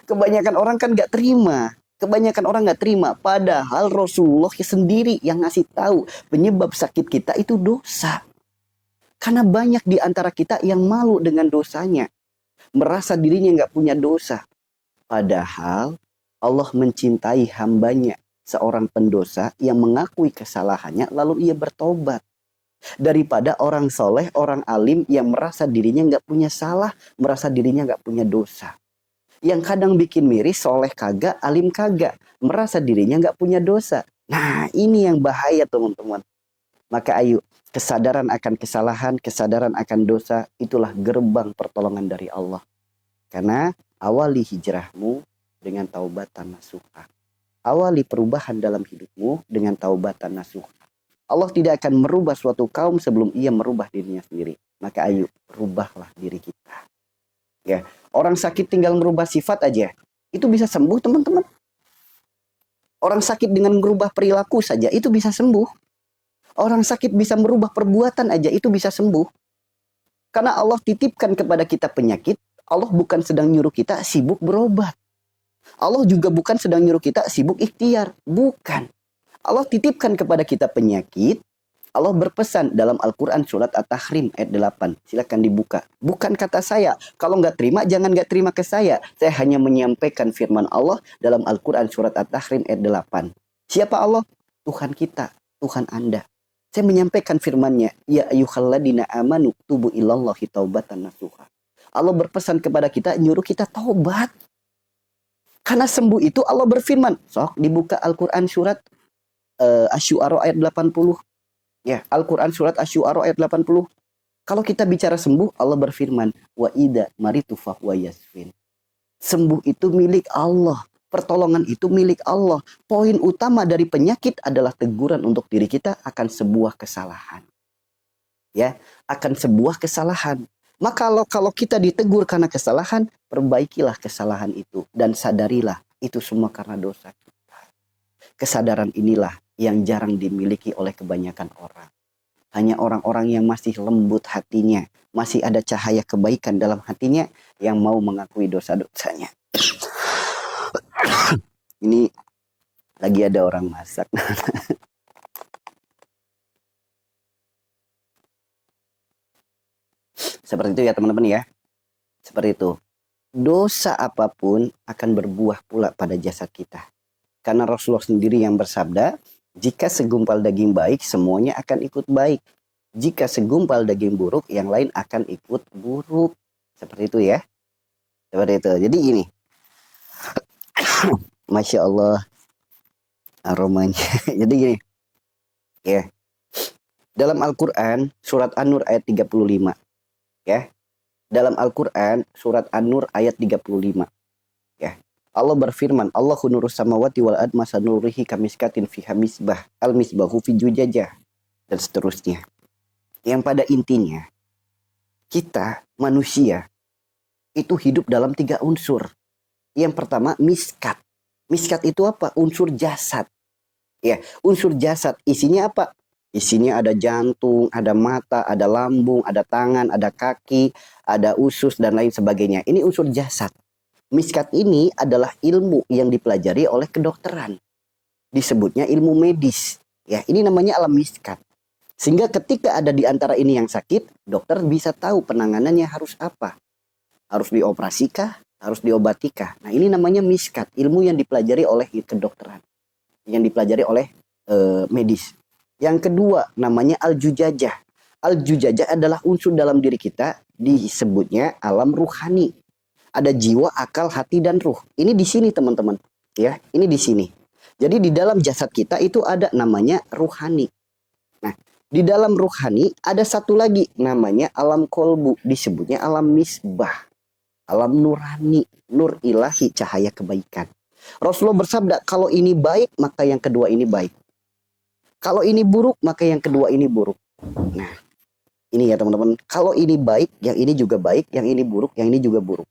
Kebanyakan orang kan nggak terima. Kebanyakan orang nggak terima. Padahal Rasulullah sendiri yang ngasih tahu penyebab sakit kita itu dosa. Karena banyak di antara kita yang malu dengan dosanya. Merasa dirinya nggak punya dosa. Padahal Allah mencintai hambanya, seorang pendosa yang mengakui kesalahannya lalu ia bertobat. Daripada orang soleh, orang alim yang merasa dirinya nggak punya salah, merasa dirinya nggak punya dosa. Yang kadang bikin miris, soleh kagak, alim kagak, merasa dirinya nggak punya dosa. Nah, ini yang bahaya teman-teman. Maka ayo, kesadaran akan kesalahan, kesadaran akan dosa, itulah gerbang pertolongan dari Allah. Karena awali hijrahmu dengan taubatan nasuha. Awali perubahan dalam hidupmu dengan taubatan nasuha. Allah tidak akan merubah suatu kaum sebelum ia merubah dirinya sendiri. Maka ayo, rubahlah diri kita. Ya, orang sakit tinggal merubah sifat aja, itu bisa sembuh teman-teman. Orang sakit dengan merubah perilaku saja, itu bisa sembuh. Orang sakit bisa merubah perbuatan aja, itu bisa sembuh. Karena Allah titipkan kepada kita penyakit, Allah bukan sedang nyuruh kita sibuk berobat. Allah juga bukan sedang nyuruh kita sibuk ikhtiar. Bukan. Allah titipkan kepada kita penyakit. Allah berpesan dalam Al-Quran surat At-Tahrim ayat 8. Silakan dibuka. Bukan kata saya. Kalau nggak terima, jangan nggak terima ke saya. Saya hanya menyampaikan firman Allah dalam Al-Quran surat At-Tahrim ayat 8. Siapa Allah? Tuhan kita. Tuhan Anda. Saya menyampaikan firman-Nya. Ya ayyuhalladzina amanu tubu ilallahi taubatan nasuha. Allah berpesan kepada kita, nyuruh kita taubat. Karena sembuh itu Allah berfirman. Sok dibuka Al-Quran surat Asy-Syu'ara ayat 80. Ya, Al-Quran surat Asy-Syu'ara ayat 80. Kalau kita bicara sembuh, Allah berfirman, wa idza maritu fahuwa yasfin. Sembuh itu milik Allah. Pertolongan itu milik Allah. Poin utama dari penyakit adalah teguran untuk diri kita akan sebuah kesalahan. Ya, akan sebuah kesalahan. Maka kalau kita ditegur karena kesalahan, perbaikilah kesalahan itu dan sadarilah itu semua karena dosa kita. Kesadaran inilah yang jarang dimiliki oleh kebanyakan orang. Hanya orang-orang yang masih lembut hatinya, masih ada cahaya kebaikan dalam hatinya yang mau mengakui dosa-dosanya. Ini lagi ada orang masak. Seperti itu ya teman-teman ya. Seperti itu. Dosa apapun akan berbuah pula pada jasad kita. Karena Rasulullah sendiri yang bersabda, jika segumpal daging baik, semuanya akan ikut baik. Jika segumpal daging buruk, yang lain akan ikut buruk. Seperti itu ya. Seperti itu. Jadi gini. Masya Allah. Aromanya. Jadi gini. Ya. Dalam Al-Quran, surat An-Nur ayat 35. Ya. Dalam Al-Quran, surat An-Nur ayat 35. Ya. Allah berfirman, Allahu nurus samawati wal ard masanurihi kamiskatin fiha misbah al-misbahu fi zujajah dan seterusnya. Yang pada intinya kita manusia itu hidup dalam 3 unsur. Yang pertama miskat. Miskat itu apa? Unsur jasad. Ya, unsur jasad isinya apa? Isinya ada jantung, ada mata, ada lambung, ada tangan, ada kaki, ada usus dan lain sebagainya. Ini unsur jasad. Miskat ini adalah ilmu yang dipelajari oleh kedokteran. Disebutnya ilmu medis. Ya, ini namanya alam miskat. Sehingga ketika ada di antara ini yang sakit, dokter bisa tahu penanganannya harus apa. Harus dioperasi-kah? Harus diobati-kah? Nah, ini namanya miskat, ilmu yang dipelajari oleh kedokteran. Yang dipelajari oleh medis. Yang kedua namanya al-jujajah. Al-jujajah adalah unsur dalam diri kita, disebutnya alam ruhani. Ada jiwa, akal, hati, dan ruh. Ini di sini teman-teman. Ya, ini di sini. Jadi di dalam jasad kita itu ada namanya ruhani. Nah, di dalam ruhani ada satu lagi namanya alam kolbu. Disebutnya alam misbah. Alam nurani. Nur ilahi, cahaya kebaikan. Rasulullah bersabda, kalau ini baik, maka yang kedua ini baik. Kalau ini buruk, maka yang kedua ini buruk. Nah, ini ya teman-teman. Kalau ini baik, yang ini juga baik. Yang ini buruk, yang ini juga buruk.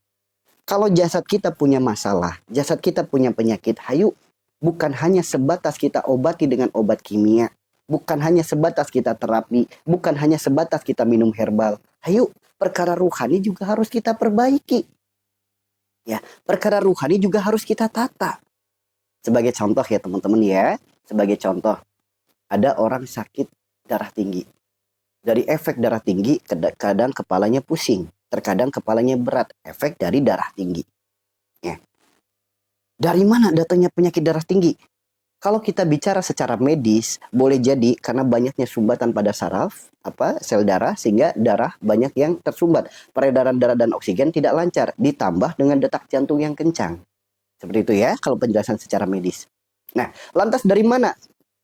Kalau jasad kita punya masalah, jasad kita punya penyakit, hayu, bukan hanya sebatas kita obati dengan obat kimia, bukan hanya sebatas kita terapi, bukan hanya sebatas kita minum herbal. Hayu, perkara ruhani juga harus kita perbaiki. Ya, perkara rohani juga harus kita tata. Sebagai contoh ya teman-teman ya, sebagai contoh, ada orang sakit darah tinggi. Dari efek darah tinggi, kadang kepalanya pusing, terkadang kepalanya berat, efek dari darah tinggi. Ya. Dari mana datangnya penyakit darah tinggi? Kalau kita bicara secara medis, boleh jadi karena banyaknya sumbatan pada saraf, sel darah, sehingga darah banyak yang tersumbat. Peredaran darah dan oksigen tidak lancar, ditambah dengan detak jantung yang kencang. Seperti itu ya, kalau penjelasan secara medis. Nah, lantas dari mana?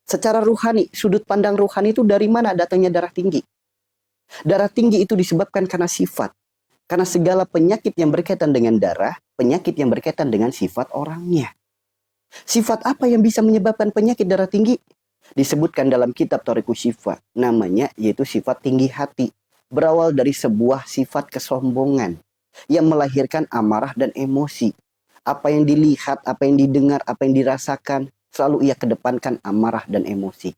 Secara ruhani, sudut pandang ruhani itu dari mana datangnya darah tinggi? Darah tinggi itu disebabkan karena sifat. Karena segala penyakit yang berkaitan dengan darah, penyakit yang berkaitan dengan sifat orangnya. Sifat apa yang bisa menyebabkan penyakit darah tinggi? Disebutkan dalam kitab Thorikus Shifa. Namanya yaitu sifat tinggi hati. Berawal dari sebuah sifat kesombongan yang melahirkan amarah dan emosi. Apa yang dilihat, apa yang didengar, apa yang dirasakan, selalu ia kedepankan amarah dan emosi.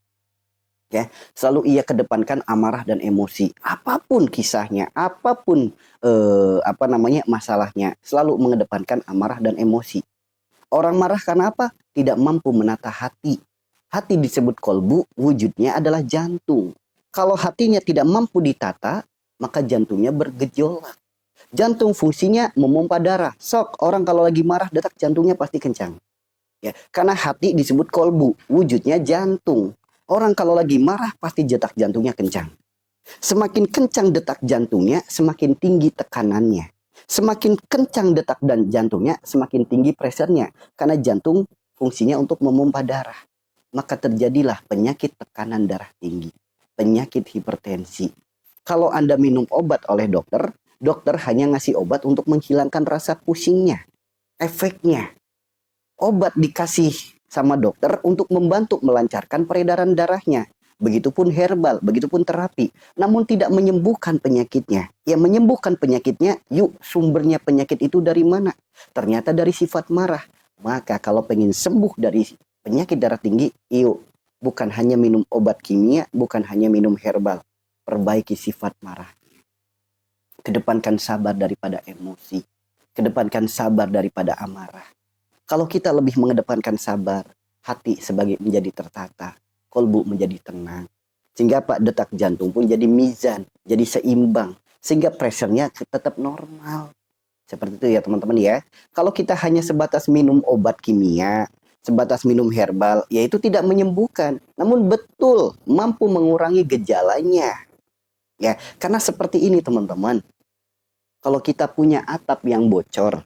Ya, selalu ia kedepankan amarah dan emosi. Apapun kisahnya, apapun masalahnya, selalu mengedepankan amarah dan emosi. Orang marah karena apa? Tidak mampu menata hati. Hati disebut kolbu, wujudnya adalah jantung. Kalau hatinya tidak mampu ditata, maka jantungnya bergejolak. Jantung fungsinya memompa darah. Sok, orang kalau lagi marah, detak jantungnya pasti kencang. Ya, karena hati disebut kolbu, wujudnya jantung. Orang kalau lagi marah, pasti detak jantungnya kencang. Semakin kencang detak jantungnya, semakin tinggi tekanannya. Semakin kencang detak dan jantungnya, semakin tinggi pressure-nya. Karena jantung fungsinya untuk memompa darah. Maka terjadilah penyakit tekanan darah tinggi. Penyakit hipertensi. Kalau Anda minum obat oleh dokter, dokter hanya ngasih obat untuk menghilangkan rasa pusingnya. Efeknya. Obat dikasih sama dokter untuk membantu melancarkan peredaran darahnya. Begitupun herbal, begitupun terapi. Namun tidak menyembuhkan penyakitnya. Yang menyembuhkan penyakitnya, yuk sumbernya penyakit itu dari mana? Ternyata dari sifat marah. Maka kalau pengen sembuh dari penyakit darah tinggi, yuk bukan hanya minum obat kimia, bukan hanya minum herbal. Perbaiki sifat marah. Kedepankan sabar daripada emosi. Kedepankan sabar daripada amarah. Kalau kita lebih mengedepankan sabar, hati sebagai menjadi tertata. Kolbu menjadi tenang. Sehingga detak jantung pun jadi mizan, jadi seimbang. Sehingga pressure-nya tetap normal. Seperti itu ya teman-teman ya. Kalau kita hanya sebatas minum obat kimia, sebatas minum herbal, ya itu tidak menyembuhkan. Namun betul mampu mengurangi gejalanya. Ya, karena seperti ini teman-teman. Kalau kita punya atap yang bocor,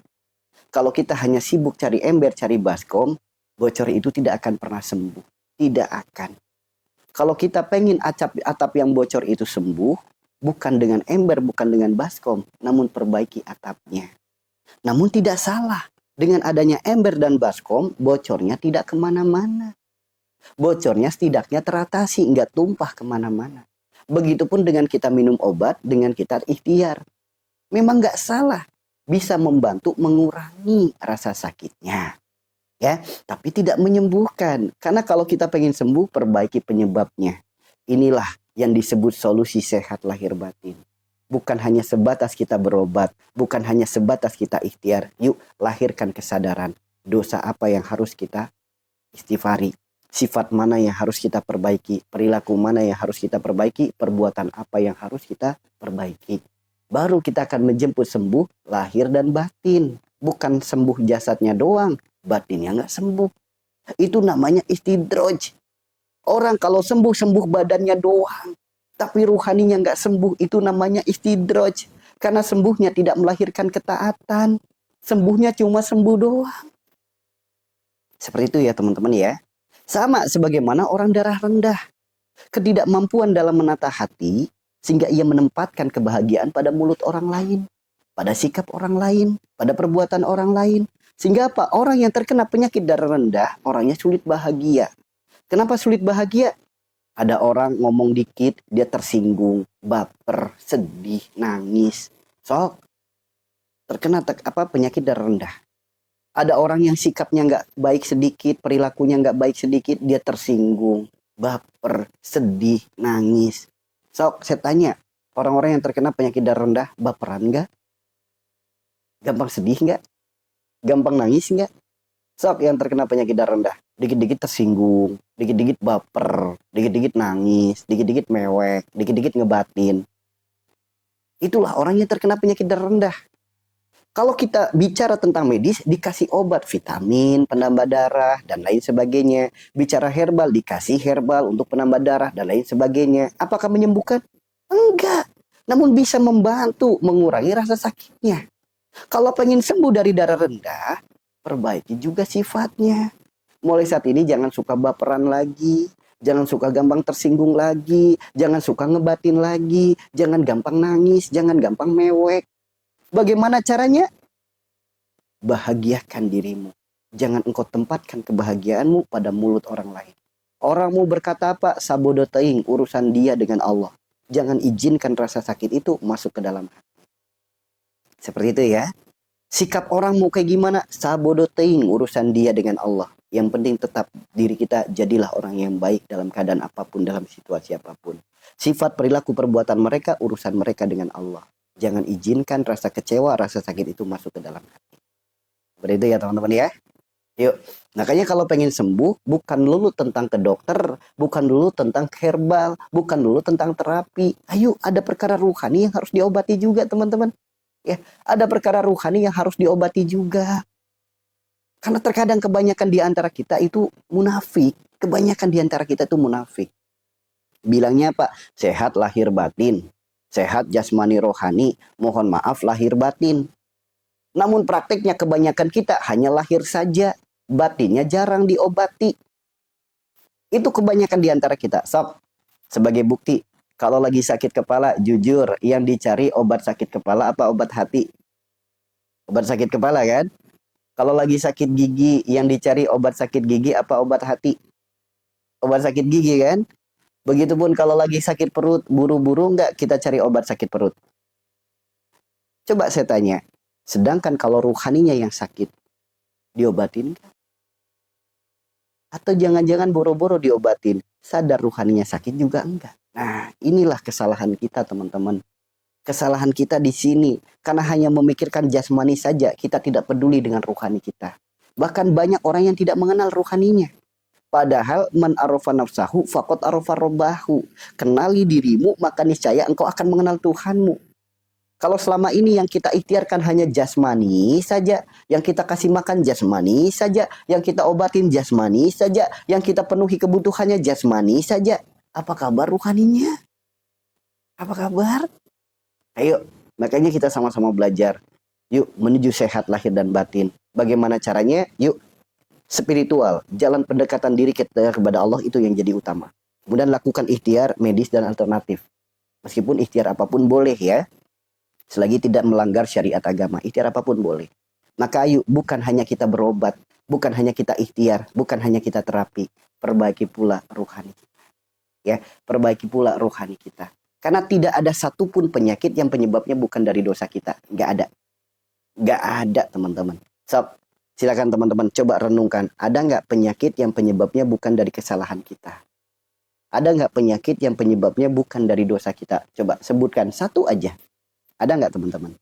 kalau kita hanya sibuk cari ember, cari baskom, bocor itu tidak akan pernah sembuh. Tidak akan. Kalau kita pengen atap yang bocor itu sembuh, bukan dengan ember, bukan dengan baskom, namun perbaiki atapnya. Namun tidak salah. Dengan adanya ember dan baskom, bocornya tidak kemana-mana. Bocornya setidaknya teratasi, nggak tumpah kemana-mana. Begitupun dengan kita minum obat, dengan kita ikhtiar. Memang nggak salah. Bisa membantu mengurangi rasa sakitnya. Ya, tapi tidak menyembuhkan. Karena kalau kita pengen sembuh, perbaiki penyebabnya. Inilah yang disebut solusi sehat lahir batin. Bukan hanya sebatas kita berobat, bukan hanya sebatas kita ikhtiar. Yuk, lahirkan kesadaran. Dosa apa yang harus kita istighfari? Sifat mana yang harus kita perbaiki? Perilaku mana yang harus kita perbaiki? Perbuatan apa yang harus kita perbaiki? Baru kita akan menjemput sembuh lahir dan batin. Bukan sembuh jasadnya doang. Batinnya nggak sembuh. Itu namanya istidroj. Orang kalau sembuh badannya doang. Tapi ruhaninya nggak sembuh. Itu namanya istidroj. Karena sembuhnya tidak melahirkan ketaatan. Sembuhnya cuma sembuh doang. Seperti itu ya teman-teman ya. Sama sebagaimana orang darah rendah. Ketidakmampuan dalam menata hati. Sehingga ia menempatkan kebahagiaan pada mulut orang lain. Pada sikap orang lain. Pada perbuatan orang lain. Sehingga apa? Orang yang terkena penyakit darah rendah, orangnya sulit bahagia. Kenapa sulit bahagia? Ada orang ngomong dikit, dia tersinggung, baper, sedih, nangis. Sok, terkena penyakit darah rendah. Ada orang yang sikapnya nggak baik sedikit, perilakunya nggak baik sedikit, dia tersinggung, baper, sedih, nangis. Sok, saya tanya, orang-orang yang terkena penyakit darah rendah, baperan nggak? Gampang sedih nggak? Gampang nangis nggak? Sok yang terkena penyakit darah rendah. Dikit-dikit tersinggung, dikit-dikit baper, dikit-dikit nangis, dikit-dikit mewek, dikit-dikit ngebatin. Itulah orang yang terkena penyakit darah rendah. Kalau kita bicara tentang medis, dikasih obat, vitamin, penambah darah, dan lain sebagainya. Bicara herbal, dikasih herbal untuk penambah darah, dan lain sebagainya. Apakah menyembuhkan? Enggak. Namun bisa membantu mengurangi rasa sakitnya. Kalau pengen sembuh dari darah rendah, perbaiki juga sifatnya. Mulai saat ini jangan suka baperan lagi. Jangan suka gampang tersinggung lagi. Jangan suka ngebatin lagi. Jangan gampang nangis. Jangan gampang mewek. Bagaimana caranya? Bahagiakan dirimu. Jangan engkau tempatkan kebahagiaanmu pada mulut orang lain. Orang mau berkata apa? Sabodo teing, urusan dia dengan Allah. Jangan izinkan rasa sakit itu masuk ke dalam hati. Seperti itu ya. Sikap orang mau kayak gimana? Sabodo teing, urusan dia dengan Allah. Yang penting tetap diri kita jadilah orang yang baik dalam keadaan apapun, dalam situasi apapun. Sifat, perilaku, perbuatan mereka, urusan mereka dengan Allah. Jangan izinkan rasa kecewa, rasa sakit itu masuk ke dalam hati. Seperti itu ya teman-teman ya. Yuk, makanya kalau pengen sembuh, bukan dulu tentang ke dokter, bukan dulu tentang herbal, bukan dulu tentang terapi. Ayo, ada perkara ruhani yang harus diobati juga teman-teman. Ya, ada perkara ruhani yang harus diobati juga. Karena terkadang kebanyakan di antara kita itu munafik. Kebanyakan di antara kita itu munafik. Bilangnya Pak, sehat lahir batin. Sehat jasmani rohani, mohon maaf lahir batin. Namun prakteknya kebanyakan kita hanya lahir saja, batinnya jarang diobati. Itu kebanyakan di antara kita. Sob, sebagai bukti, kalau lagi sakit kepala, jujur, yang dicari obat sakit kepala apa obat hati? Obat sakit kepala kan? Kalau lagi sakit gigi, yang dicari obat sakit gigi apa obat hati? Obat sakit gigi kan? Begitupun kalau lagi sakit perut, buru-buru nggak kita cari obat sakit perut? Coba saya tanya, sedangkan kalau ruhaninya yang sakit, diobatin nggak? Atau jangan-jangan boro-boro diobatin, sadar ruhaninya sakit juga enggak? Nah, inilah kesalahan kita teman-teman. Kesalahan kita di sini, karena hanya memikirkan jasmani saja, kita tidak peduli dengan ruhani kita. Bahkan banyak orang yang tidak mengenal ruhaninya. Padahal man arofa nafsahu faqad arofa robbahu. Kenali dirimu maka niscaya engkau akan mengenal Tuhanmu. Kalau selama ini yang kita ikhtiarkan hanya jasmani saja, yang kita kasih makan jasmani saja, yang kita obatin jasmani saja, yang kita penuhi kebutuhannya jasmani saja, apa kabar ruhaninya? Apa kabar? Ayo, makanya kita sama-sama belajar. Yuk menuju sehat lahir dan batin. Bagaimana caranya? Yuk. Spiritual, jalan pendekatan diri kita kepada Allah itu yang jadi utama. Kemudian lakukan ikhtiar, medis, dan alternatif. Meskipun ikhtiar apapun boleh ya. Selagi tidak melanggar syariat agama, ikhtiar apapun boleh. Maka ayo, bukan hanya kita berobat, bukan hanya kita ikhtiar, bukan hanya kita terapi. Perbaiki pula ruhani kita. Ya, perbaiki pula ruhani kita. Karena tidak ada satupun penyakit yang penyebabnya bukan dari dosa kita. Nggak ada. Nggak ada teman-teman. So, silakan teman-teman coba renungkan. Ada nggak penyakit yang penyebabnya bukan dari kesalahan kita? Ada nggak penyakit yang penyebabnya bukan dari dosa kita? Coba sebutkan satu aja. Ada nggak teman-teman?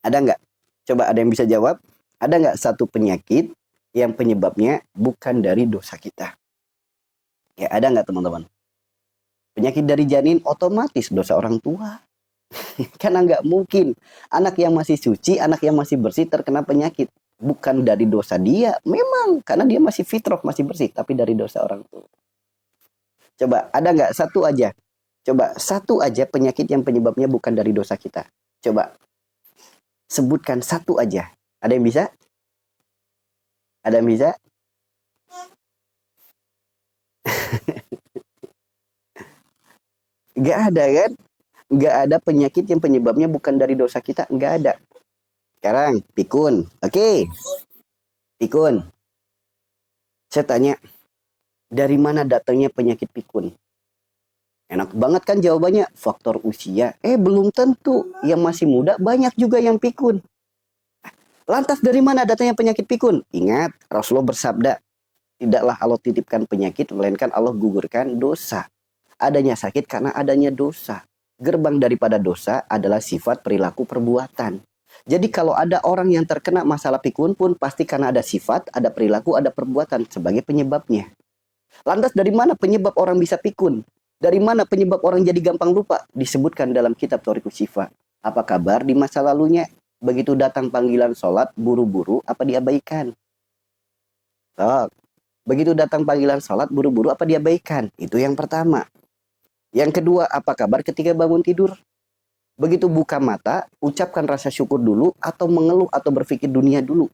Ada nggak? Coba ada yang bisa jawab. Ada nggak satu penyakit yang penyebabnya bukan dari dosa kita? Ya ada nggak teman-teman? Penyakit dari janin otomatis dosa orang tua. Karena nggak mungkin anak yang masih suci, anak yang masih bersih terkena penyakit. Bukan dari dosa dia, memang karena dia masih fitrah, masih bersih, tapi dari dosa orang tua. Coba ada nggak satu aja? Coba satu aja penyakit yang penyebabnya bukan dari dosa kita. Coba sebutkan satu aja. Ada yang bisa? Ada yang bisa? Nggak ada kan? Nggak ada penyakit yang penyebabnya bukan dari dosa kita. Nggak ada. Sekarang, pikun. Oke. Pikun. Saya tanya, dari mana datangnya penyakit pikun? Enak banget kan jawabannya, faktor usia. Belum tentu. Yang masih muda banyak juga yang pikun. Lantas dari mana datangnya penyakit pikun? Ingat, Rasulullah bersabda, tidaklah Allah titipkan penyakit, melainkan Allah gugurkan dosa. Adanya sakit karena adanya dosa. Gerbang daripada dosa adalah sifat perilaku perbuatan. Jadi kalau ada orang yang terkena masalah pikun pun pasti karena ada sifat, ada perilaku, ada perbuatan sebagai penyebabnya. Lantas dari mana penyebab orang bisa pikun? Dari mana penyebab orang jadi gampang lupa? Disebutkan dalam kitab Thorikus Syifa. Apa kabar di masa lalunya? Begitu datang panggilan sholat, buru-buru apa diabaikan? So, begitu datang panggilan sholat, buru-buru apa diabaikan? Itu yang pertama. Yang kedua, apa kabar ketika bangun tidur? Begitu buka mata, ucapkan rasa syukur dulu atau mengeluh atau berpikir dunia dulu.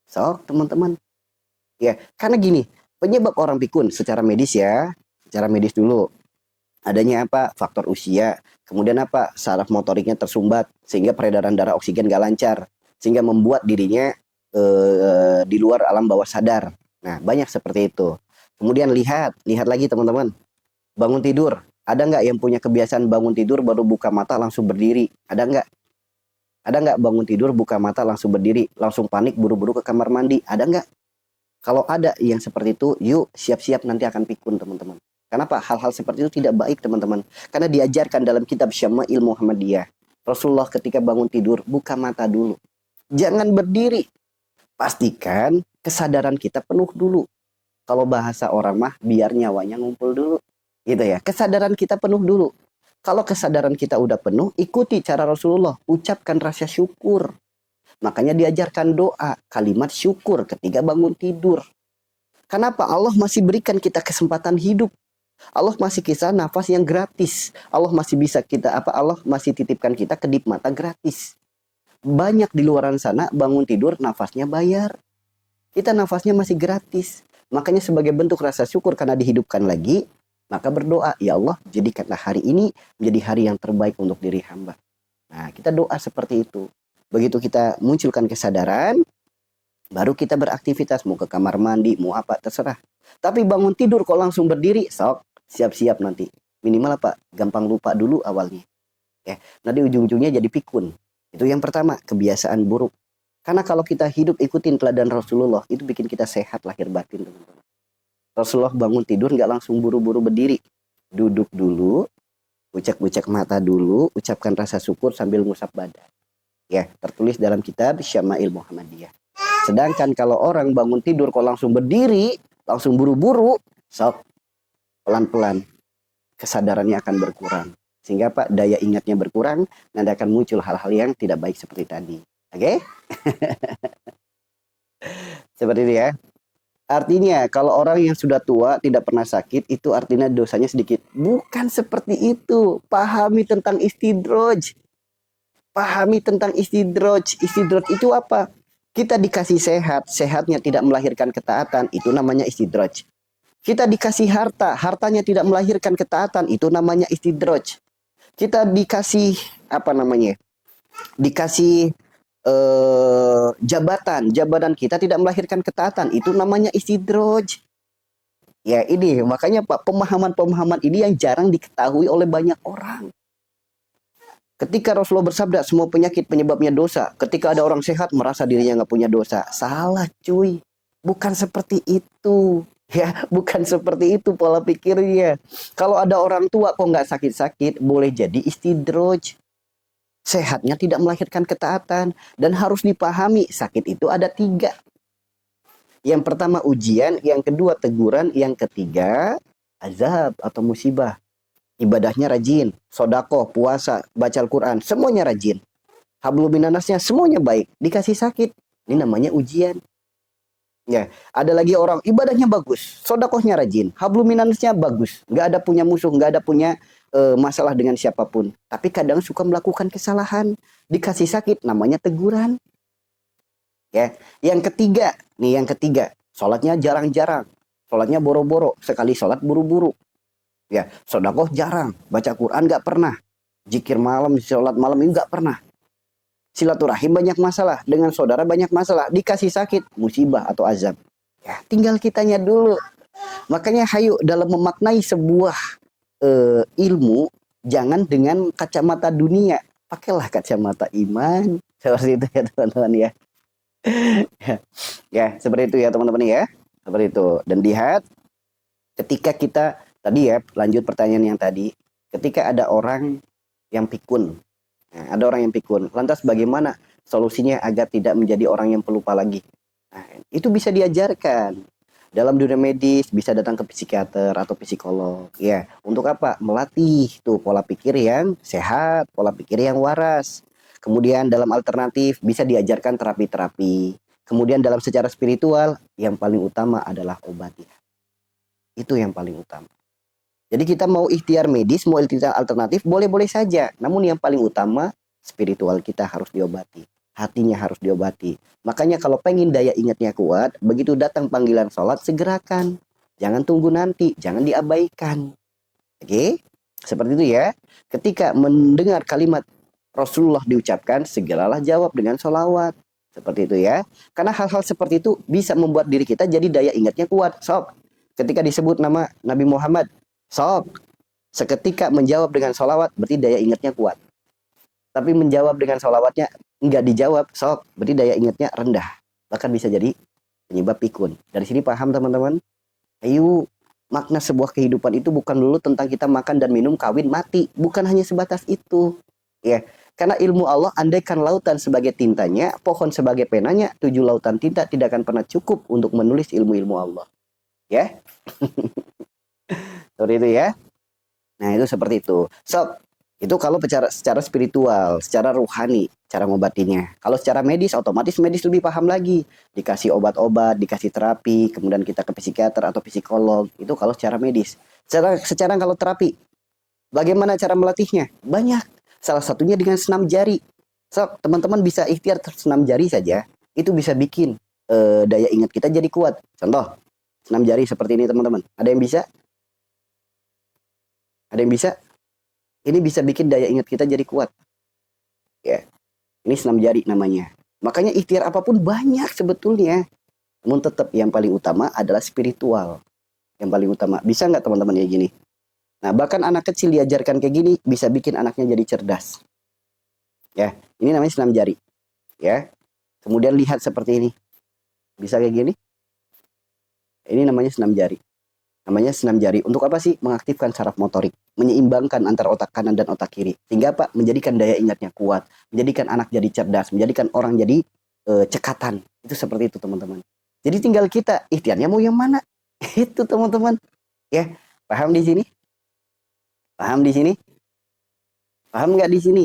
So, teman-teman. Ya, karena gini, penyebab orang pikun secara medis ya, secara medis dulu. Adanya apa? Faktor usia. Kemudian apa? Saraf motoriknya tersumbat sehingga peredaran darah oksigen gak lancar, sehingga membuat dirinya di luar alam bawah sadar. Nah, banyak seperti itu. Kemudian lihat lagi teman-teman. Bangun tidur. Ada nggak yang punya kebiasaan bangun tidur baru buka mata langsung berdiri? Ada nggak? Ada nggak bangun tidur buka mata langsung berdiri, langsung panik buru-buru ke kamar mandi? Ada nggak? Kalau ada yang seperti itu, yuk siap-siap nanti akan pikun teman-teman. Kenapa? Hal-hal seperti itu tidak baik teman-teman. Karena diajarkan dalam kitab Syama'il Muhammadiyah. Rasulullah ketika bangun tidur, buka mata dulu. Jangan berdiri. Pastikan kesadaran kita penuh dulu. Kalau bahasa orang mah, biar nyawanya ngumpul dulu. Gitu ya. Kesadaran kita penuh dulu. Kalau kesadaran kita udah penuh, ikuti cara Rasulullah. Ucapkan rasa syukur. Makanya diajarkan doa, kalimat syukur ketika bangun tidur. Kenapa? Allah masih berikan kita kesempatan hidup. Allah masih kisah nafas yang gratis. Allah masih bisa Allah masih titipkan kita kedip mata gratis. Banyak di luar sana bangun tidur nafasnya bayar. Kita nafasnya masih gratis. Makanya sebagai bentuk rasa syukur karena dihidupkan lagi, maka berdoa, ya Allah jadikanlah hari ini menjadi hari yang terbaik untuk diri hamba. Nah, kita doa seperti itu. Begitu kita munculkan kesadaran, baru kita beraktivitas, mau ke kamar mandi, mau apa, terserah. Tapi bangun tidur kok langsung berdiri, sok, siap-siap nanti. Minimal apa? Gampang lupa dulu awalnya. Ya, nanti ujung-ujungnya jadi pikun. Itu yang pertama, kebiasaan buruk. Karena kalau kita hidup ikutin teladan Rasulullah, itu bikin kita sehat lahir batin, teman-teman. Rasulullah bangun tidur nggak langsung buru-buru berdiri. Duduk dulu, bucek-bucek mata dulu, ucapkan rasa syukur sambil ngusap badan. Ya, tertulis dalam kitab Syama'il Muhammadiyah. Sedangkan kalau orang bangun tidur kok langsung berdiri, langsung buru-buru, sok, pelan-pelan kesadarannya akan berkurang. Sehingga Pak, daya ingatnya berkurang, nanti akan muncul hal-hal yang tidak baik seperti tadi. Oke? Seperti itu ya. Artinya kalau orang yang sudah tua tidak pernah sakit, itu artinya dosanya sedikit. Bukan seperti itu. Pahami tentang istidroj. Pahami tentang istidroj. Istidroj itu apa? Kita dikasih sehat, sehatnya tidak melahirkan ketaatan, itu namanya istidroj. Kita dikasih harta, hartanya tidak melahirkan ketaatan, itu namanya istidroj. Kita dikasih apa namanya? Dikasih jabatan, jabatan kita tidak melahirkan ketaatan, itu namanya istidroj. Ya ini makanya Pak, pemahaman-pemahaman ini yang jarang diketahui oleh banyak orang. Ketika Rasulullah bersabda semua penyakit penyebabnya dosa, ketika ada orang sehat merasa dirinya nggak punya dosa, salah cuy, bukan seperti itu. Ya, bukan seperti itu pola pikirnya. Kalau ada orang tua kok nggak sakit-sakit, boleh jadi istidroj. Sehatnya tidak melahirkan ketaatan. Dan harus dipahami, sakit itu ada 3. Yang pertama ujian, yang kedua teguran, yang ketiga azab atau musibah. Ibadahnya rajin, sodako, puasa, baca Al-Quran, semuanya rajin. Hablum minannasnya semuanya baik, dikasih sakit. Ini namanya ujian. Ya, ada lagi orang ibadahnya bagus, sodakohnya rajin, hablum minannasnya bagus, nggak ada punya musuh, nggak ada punya masalah dengan siapapun. Tapi kadang suka melakukan kesalahan, dikasih sakit, namanya teguran. Ya, yang ketiga, sholatnya jarang-jarang, sholatnya boro-boro, sekali sholat buru-buru. Ya, sodakoh jarang, baca Quran nggak pernah, zikir malam, sholat malam ini nggak pernah. Silaturahim banyak masalah, dengan saudara banyak masalah, dikasih sakit, musibah atau azab. Ya, tinggal kitanya dulu. Makanya hayu dalam memaknai sebuah ilmu, jangan dengan kacamata dunia, pakailah kacamata iman. Seperti itu ya teman-teman ya. Ya, seperti itu ya teman-teman ya. Seperti itu. Dan lihat ketika kita tadi ya, lanjut pertanyaan yang tadi, ketika ada orang yang pikun. Nah, ada orang yang pikun. Lantas bagaimana solusinya agar tidak menjadi orang yang pelupa lagi. Nah, itu bisa diajarkan. Dalam dunia medis bisa datang ke psikiater atau psikolog. Ya, untuk apa? Melatih tuh pola pikir yang sehat, pola pikir yang waras. Kemudian dalam alternatif bisa diajarkan terapi-terapi. Kemudian dalam secara spiritual yang paling utama adalah obat ya. Itu yang paling utama. Jadi kita mau ikhtiar medis, mau ikhtiar alternatif, boleh-boleh saja. Namun yang paling utama, spiritual kita harus diobati. Hatinya harus diobati. Makanya kalau pengen daya ingatnya kuat, begitu datang panggilan sholat, segerakan. Jangan tunggu nanti, jangan diabaikan. Oke? Seperti itu ya. Ketika mendengar kalimat Rasulullah diucapkan, segeralah jawab dengan sholawat. Seperti itu ya. Karena hal-hal seperti itu bisa membuat diri kita jadi daya ingatnya kuat. Sob, ketika disebut nama Nabi Muhammad, sob, seketika menjawab dengan sholawat, berarti daya ingatnya kuat. Tapi menjawab dengan sholawatnya nggak dijawab, sob, berarti daya ingatnya rendah. Bahkan bisa jadi penyebab pikun. Dari sini paham teman-teman? Ayo, makna sebuah kehidupan itu bukan dulu tentang kita makan dan minum, kawin, mati. Bukan hanya sebatas itu. Ya, karena ilmu Allah, andaikan lautan sebagai tintanya, pohon sebagai penanya, 7 lautan tinta tidak akan pernah cukup untuk menulis ilmu-ilmu Allah. Ya. Seperti itu ya. Nah, itu seperti itu. So, itu kalau secara spiritual, secara rohani, cara ngobatinya. Kalau secara medis, otomatis medis lebih paham lagi. Dikasih obat-obat, dikasih terapi, kemudian kita ke psikiater atau psikolog. Itu kalau secara medis. Secara kalau terapi, bagaimana cara melatihnya? Banyak. Salah satunya dengan senam jari. So, teman-teman bisa ikhtiar senam jari saja. Itu bisa bikin daya ingat kita jadi kuat. Contoh, senam jari seperti ini teman-teman. Ada yang bisa? Ada yang bisa? Ini bisa bikin daya ingat kita jadi kuat. Ya, ini senam jari namanya. Makanya ikhtiar apapun banyak sebetulnya. Namun tetap yang paling utama adalah spiritual. Yang paling utama. Bisa nggak teman-teman kayak gini? Nah, bahkan anak kecil diajarkan kayak gini, bisa bikin anaknya jadi cerdas. Ya, ini namanya senam jari. Ya, kemudian lihat seperti ini. Bisa kayak gini? Ini namanya senam jari. Namanya senam jari. Untuk apa sih? Mengaktifkan saraf motorik. Menyeimbangkan antara otak kanan dan otak kiri. Sehingga apa? Menjadikan daya ingatnya kuat. Menjadikan anak jadi cerdas. Menjadikan orang jadi cekatan. Itu seperti itu teman-teman. Jadi tinggal kita ikhtiarnya mau yang mana? Itu teman-teman. Ya, paham di sini? Paham di sini? Paham nggak di sini?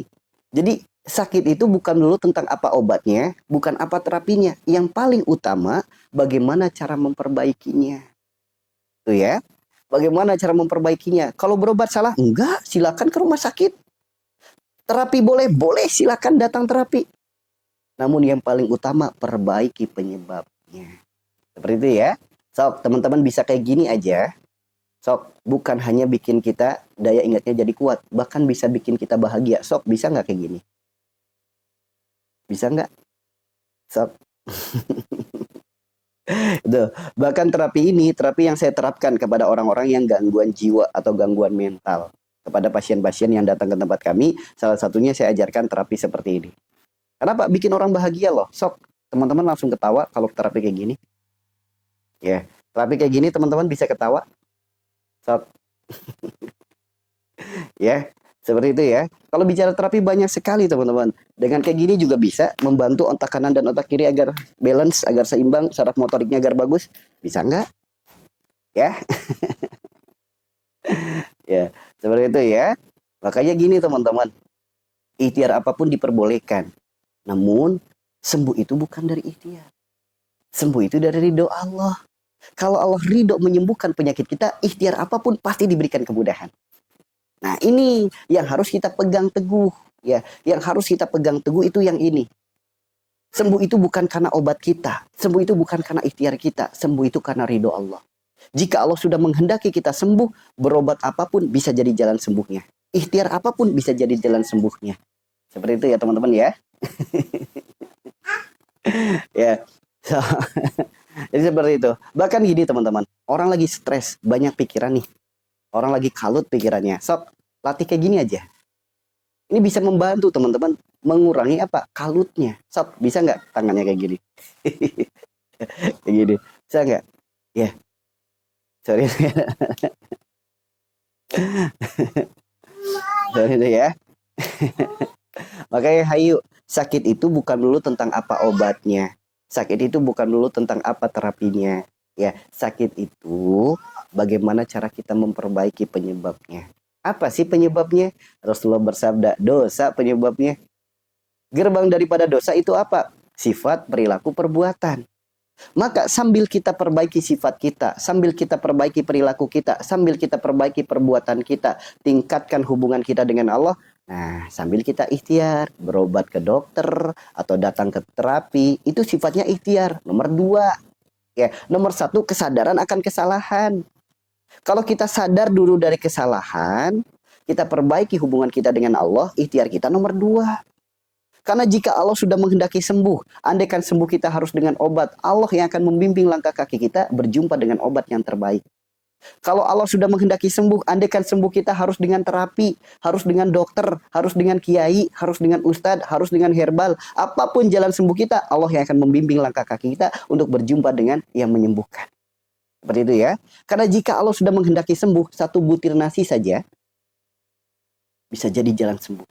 Jadi sakit itu bukan dulu tentang apa obatnya, bukan apa terapinya. Yang paling utama bagaimana cara memperbaikinya. Tuh ya. Bagaimana cara memperbaikinya? Kalau berobat salah, enggak, silakan ke rumah sakit. Terapi boleh, silakan datang terapi. Namun yang paling utama perbaiki penyebabnya. Seperti itu ya. Sok, teman-teman bisa kayak gini aja. Sok, bukan hanya bikin kita daya ingatnya jadi kuat, bahkan bisa bikin kita bahagia. Sok, bisa nggak kayak gini? Bisa nggak? Sok. Itu. Bahkan terapi yang saya terapkan kepada orang-orang yang gangguan jiwa atau gangguan mental. Kepada pasien-pasien yang datang ke tempat kami, salah satunya saya ajarkan terapi seperti ini. Kenapa? Bikin orang bahagia loh. Sok, teman-teman langsung ketawa kalau terapi kayak gini. Ya, terapi kayak gini teman-teman bisa ketawa. Sok. Ya, seperti itu ya. Kalau bicara terapi banyak sekali teman-teman. Dengan kayak gini juga bisa membantu otak kanan dan otak kiri agar balance, agar seimbang, saraf motoriknya agar bagus. Bisa nggak? Ya. Ya, seperti itu ya. Makanya gini teman-teman. Ikhtiar apapun diperbolehkan. Namun, sembuh itu bukan dari ikhtiar. Sembuh itu dari ridho Allah. Kalau Allah ridho menyembuhkan penyakit kita, ikhtiar apapun pasti diberikan kemudahan. Nah, ini yang harus kita pegang teguh. Ya, yang harus kita pegang teguh itu yang ini. Sembuh itu bukan karena obat kita. Sembuh itu bukan karena ikhtiar kita. Sembuh itu karena ridho Allah. Jika Allah sudah menghendaki kita sembuh, berobat apapun bisa jadi jalan sembuhnya. Ikhtiar apapun bisa jadi jalan sembuhnya. Seperti itu ya teman-teman ya. Ya. So, jadi seperti itu. Bahkan gini teman-teman. Orang lagi stres, banyak pikiran nih. Orang lagi kalut pikirannya. Sok, latih kayak gini aja. Ini bisa membantu teman-teman mengurangi apa? Kalutnya. Sok, bisa nggak tangannya kayak gini? Kayak gini. Bisa nggak? Ya. Sorry. Sorry itu ya. Makanya hayu, sakit itu bukan dulu tentang apa obatnya. Sakit itu bukan dulu tentang apa terapinya. Ya, sakit itu bagaimana cara kita memperbaiki penyebabnya. Apa sih penyebabnya? Rasulullah bersabda, dosa penyebabnya. Gerbang daripada dosa itu apa? Sifat, perilaku, perbuatan. Maka sambil kita perbaiki sifat kita, sambil kita perbaiki perilaku kita, sambil kita perbaiki perbuatan kita, tingkatkan hubungan kita dengan Allah. Nah, sambil kita ikhtiar, berobat ke dokter atau datang ke terapi, itu sifatnya ikhtiar. Nomor 2, ya. Nomor 1, kesadaran akan kesalahan. Kalau kita sadar dulu dari kesalahan, kita perbaiki hubungan kita dengan Allah, ikhtiar kita nomor 2. Karena jika Allah sudah menghendaki sembuh, andaikan sembuh kita harus dengan obat, Allah yang akan membimbing langkah kaki kita berjumpa dengan obat yang terbaik. Kalau Allah sudah menghendaki sembuh, andaikan sembuh kita harus dengan terapi, harus dengan dokter, harus dengan kiai, harus dengan ustadz, harus dengan herbal. Apapun jalan sembuh kita, Allah yang akan membimbing langkah kaki kita untuk berjumpa dengan yang menyembuhkan. Seperti itu ya. Karena jika Allah sudah menghendaki sembuh, 1 butir nasi saja bisa jadi jalan sembuh.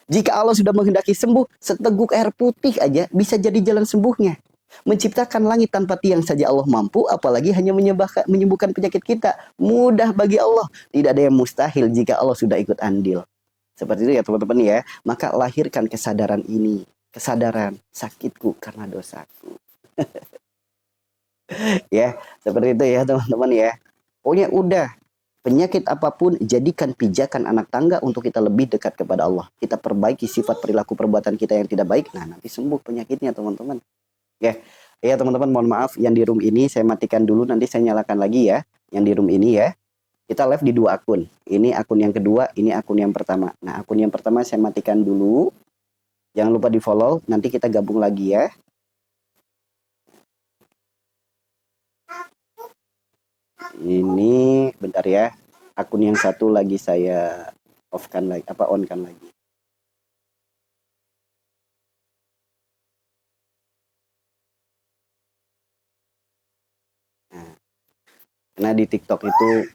Jika Allah sudah menghendaki sembuh, seteguk air putih aja bisa jadi jalan sembuhnya. Menciptakan langit tanpa tiang saja Allah mampu, apalagi hanya menyembuhkan penyakit kita. Mudah bagi Allah. Tidak ada yang mustahil jika Allah sudah ikut andil. Seperti itu ya teman-teman ya. Maka lahirkan kesadaran ini. Kesadaran sakitku karena dosaku. Ya, seperti itu ya teman-teman ya. Pokoknya udah. Penyakit apapun, jadikan pijakan anak tangga untuk kita lebih dekat kepada Allah. Kita perbaiki sifat perilaku perbuatan kita yang tidak baik. Nah, nanti sembuh penyakitnya, teman-teman. Ya, ya teman-teman, mohon maaf. Yang di room ini saya matikan dulu. Nanti saya nyalakan lagi ya. Yang di room ini ya. Kita live di 2 akun. Ini akun yang kedua, ini akun yang pertama. Nah, akun yang pertama saya matikan dulu. Jangan lupa di follow. Nanti kita gabung lagi ya. Ini bentar ya. Akun yang satu lagi saya on-kan lagi. Nah, karena di TikTok itu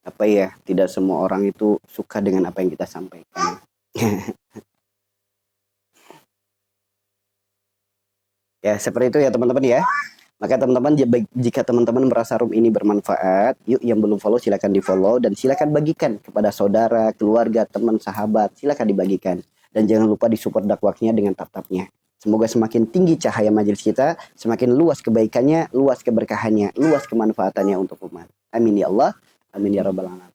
apa ya? Tidak semua orang itu suka dengan apa yang kita sampaikan. Ya, seperti itu ya teman-teman ya. Maka teman-teman, jika teman-teman merasa room ini bermanfaat, yuk yang belum follow silakan di follow dan silakan bagikan kepada saudara, keluarga, teman, sahabat, silakan dibagikan. Dan jangan lupa disupport dakwahnya dengan tap-tapnya. Semoga semakin tinggi cahaya majelis kita, semakin luas kebaikannya, luas keberkahannya, luas kemanfaatannya untuk umat. Amin ya Allah, amin ya rabbal alamin.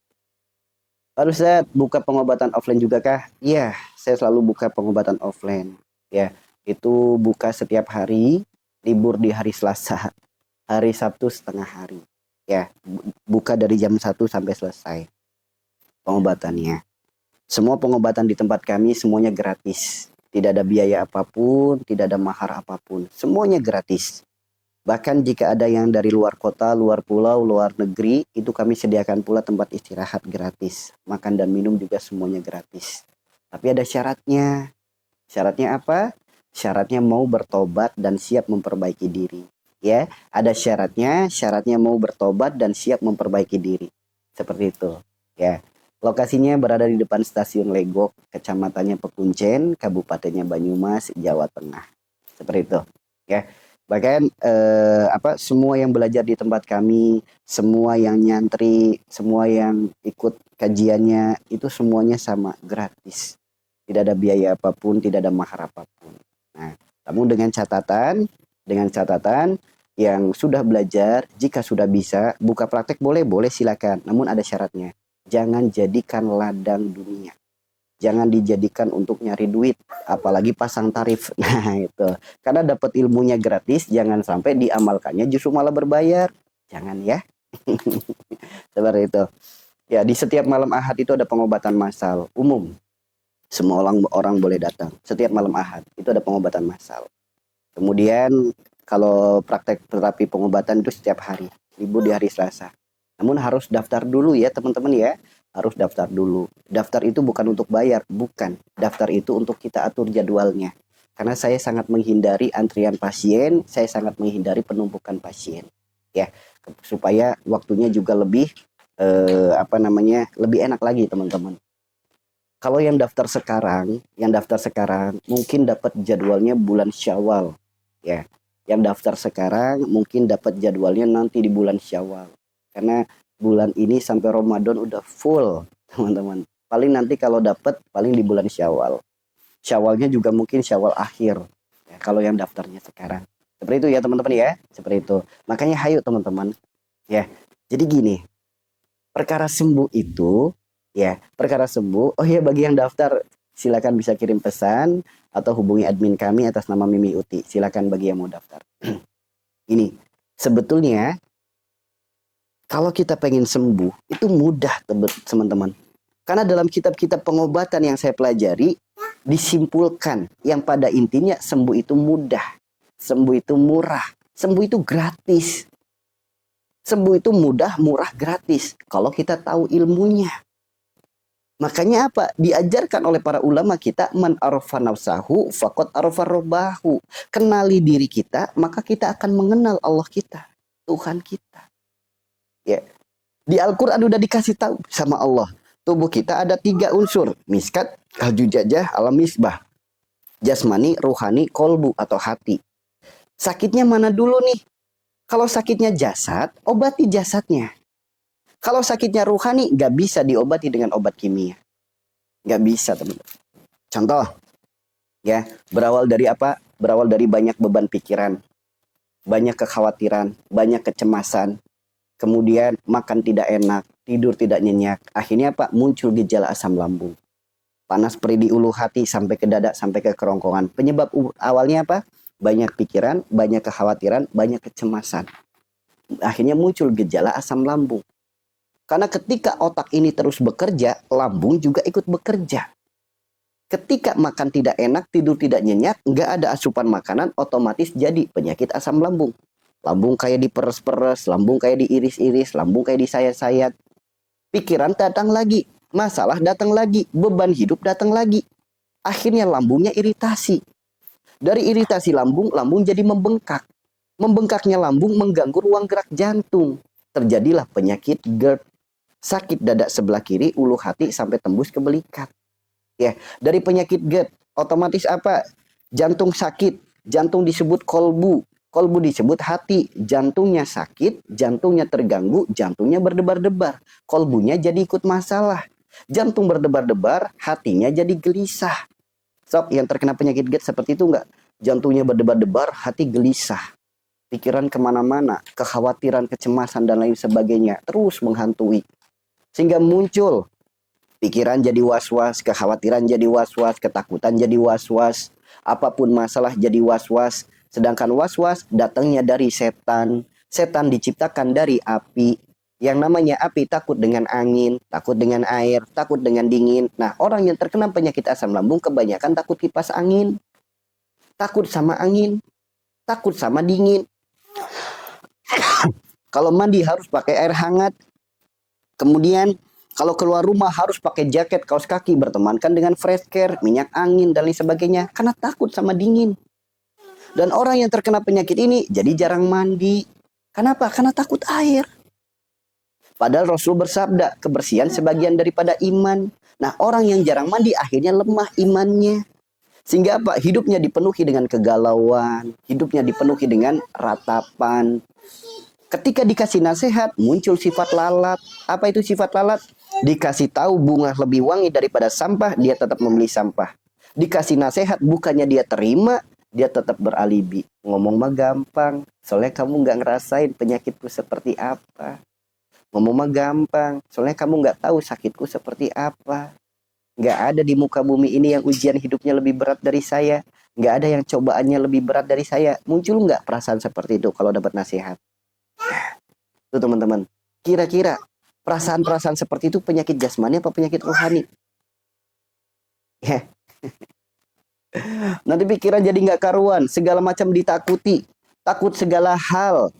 Pak Ustadz, buka pengobatan offline juga kah? Iya, saya selalu buka pengobatan offline. Ya, itu buka setiap hari. Libur di hari Selasa, hari Sabtu setengah hari. Ya, buka dari jam 1 sampai selesai pengobatannya. Semua pengobatan di tempat kami semuanya gratis. Tidak ada biaya apapun, tidak ada mahar apapun. Semuanya gratis. Bahkan jika ada yang dari luar kota, luar pulau, luar negeri, itu kami sediakan pula tempat istirahat gratis. Makan dan minum juga semuanya gratis. Tapi ada syaratnya. Syaratnya apa? Syaratnya mau bertobat dan siap memperbaiki diri. Ya, ada syaratnya mau bertobat dan siap memperbaiki diri. Seperti itu. Ya, lokasinya berada di depan stasiun Legok, kecamatannya Pekuncen, kabupatennya Banyumas, Jawa Tengah. Seperti itu. Ya, bahkan semua yang belajar di tempat kami, semua yang nyantri, semua yang ikut kajiannya itu semuanya sama, gratis. Tidak ada biaya apapun, tidak ada mahar apapun. Nah, namun dengan catatan yang sudah belajar, jika sudah bisa buka praktek boleh silakan. Namun ada syaratnya. Jangan jadikan ladang dunia. Jangan dijadikan untuk nyari duit, apalagi pasang tarif. Nah, itu. Karena dapat ilmunya gratis, jangan sampai diamalkannya justru malah berbayar. Jangan ya. Seperti itu. Ya, di setiap malam Ahad itu ada pengobatan massal umum. Semua orang boleh datang. Setiap malam Ahad itu ada pengobatan massal. Kemudian kalau praktek terapi pengobatan itu setiap hari. Libur di hari Selasa. Namun harus daftar dulu ya teman-teman ya. Harus daftar dulu. Daftar itu bukan untuk bayar. Bukan. Daftar itu untuk kita atur jadwalnya. Karena saya sangat menghindari antrian pasien. Saya sangat menghindari penumpukan pasien. Ya, supaya waktunya juga lebih lebih enak lagi teman-teman. Kalau yang daftar sekarang mungkin dapat jadwalnya bulan Syawal, ya. Yang daftar sekarang mungkin dapat jadwalnya nanti di bulan Syawal. Karena bulan ini sampai Ramadan udah full, teman-teman. Paling nanti kalau dapat paling di bulan Syawal. Syawalnya juga mungkin Syawal akhir. Ya, kalau yang daftarnya sekarang. Seperti itu ya teman-teman ya. Seperti itu. Makanya hayu teman-teman. Ya. Jadi gini. Perkara sembuh itu ya, perkara sembuh. Oh ya, bagi yang daftar silakan bisa kirim pesan atau hubungi admin kami atas nama Mimi Uti. Silakan bagi yang mau daftar. Ini sebetulnya kalau kita pengen sembuh itu mudah teman-teman. Karena dalam kitab-kitab pengobatan yang saya pelajari disimpulkan yang pada intinya sembuh itu mudah, sembuh itu murah, sembuh itu gratis. Sembuh itu mudah, murah, gratis kalau kita tahu ilmunya. Makanya apa? Diajarkan oleh para ulama kita, man arafa nafsahu faqad arafa rabbahu. Kenali diri kita, maka kita akan mengenal Allah kita, Tuhan kita. Ya. Di Al-Qur'an udah dikasih tahu sama Allah. Tubuh kita ada 3 unsur, miskat, al-jujajah, al-misbah. Jasmani, ruhani, kolbu atau hati. Sakitnya mana dulu nih? Kalau sakitnya jasad, obati jasadnya. Kalau sakitnya ruhani, nggak bisa diobati dengan obat kimia. Nggak bisa, teman-teman. Contoh, ya, berawal dari apa? Berawal dari banyak beban pikiran, banyak kekhawatiran, banyak kecemasan. Kemudian makan tidak enak, tidur tidak nyenyak. Akhirnya apa? Muncul gejala asam lambung. Panas perih di ulu hati sampai ke dada, sampai ke kerongkongan. Penyebab awalnya apa? Banyak pikiran, banyak kekhawatiran, banyak kecemasan. Akhirnya muncul gejala asam lambung. Karena ketika otak ini terus bekerja, lambung juga ikut bekerja. Ketika makan tidak enak, tidur tidak nyenyak, nggak ada asupan makanan, otomatis jadi penyakit asam lambung. Lambung kayak diperes-peres, lambung kayak diiris-iris, lambung kayak disayat-sayat. Pikiran datang lagi, masalah datang lagi, beban hidup datang lagi. Akhirnya lambungnya iritasi. Dari iritasi lambung, lambung jadi membengkak. Membengkaknya lambung mengganggu ruang gerak jantung. Terjadilah penyakit GERD. Sakit dada sebelah kiri, ulu hati sampai tembus ke belikat. Ya, dari penyakit GERD otomatis apa? Jantung sakit, jantung disebut kolbu, kolbu disebut hati, jantungnya sakit, jantungnya terganggu, jantungnya berdebar-debar, kolbunya jadi ikut masalah. Jantung berdebar-debar, hatinya jadi gelisah. Sob, yang terkena penyakit GERD seperti itu enggak? Jantungnya berdebar-debar, hati gelisah. Pikiran kemana-mana, kekhawatiran, kecemasan, dan lain sebagainya terus menghantui. Sehingga muncul pikiran jadi was-was, kekhawatiran jadi was-was, ketakutan jadi was-was, apapun masalah jadi was-was. Sedangkan was-was datangnya dari setan. Setan diciptakan dari api. Yang namanya api takut dengan angin, takut dengan air, takut dengan dingin. Nah, orang yang terkena penyakit asam lambung kebanyakan takut kipas angin, takut sama angin, takut sama dingin. Kalau mandi harus pakai air hangat. Kemudian kalau keluar rumah harus pakai jaket, kaos kaki, bertemankan dengan fresh care, minyak angin, dan lain sebagainya. Karena takut sama dingin. Dan orang yang terkena penyakit ini jadi jarang mandi. Kenapa? Karena takut air. Padahal Rasul bersabda, kebersihan sebagian daripada iman. Nah, orang yang jarang mandi akhirnya lemah imannya. Sehingga apa? Hidupnya dipenuhi dengan kegalauan. Hidupnya dipenuhi dengan ratapan. Ketika dikasih nasihat, muncul sifat lalat. Apa itu sifat lalat? Dikasih tahu bunga lebih wangi daripada sampah, dia tetap membeli sampah. Dikasih nasihat, bukannya dia terima, dia tetap beralibi. Ngomong mah gampang, soalnya kamu nggak ngerasain penyakitku seperti apa. Ngomong mah gampang, soalnya kamu nggak tahu sakitku seperti apa. Nggak ada di muka bumi ini yang ujian hidupnya lebih berat dari saya. Nggak ada yang cobaannya lebih berat dari saya. Muncul nggak perasaan seperti itu kalau dapat nasihat? Tuh teman-teman, kira-kira perasaan-perasaan seperti itu penyakit jasmani apa penyakit rohani? Ya. Nanti pikiran jadi nggak karuan, segala macam ditakuti, takut segala hal.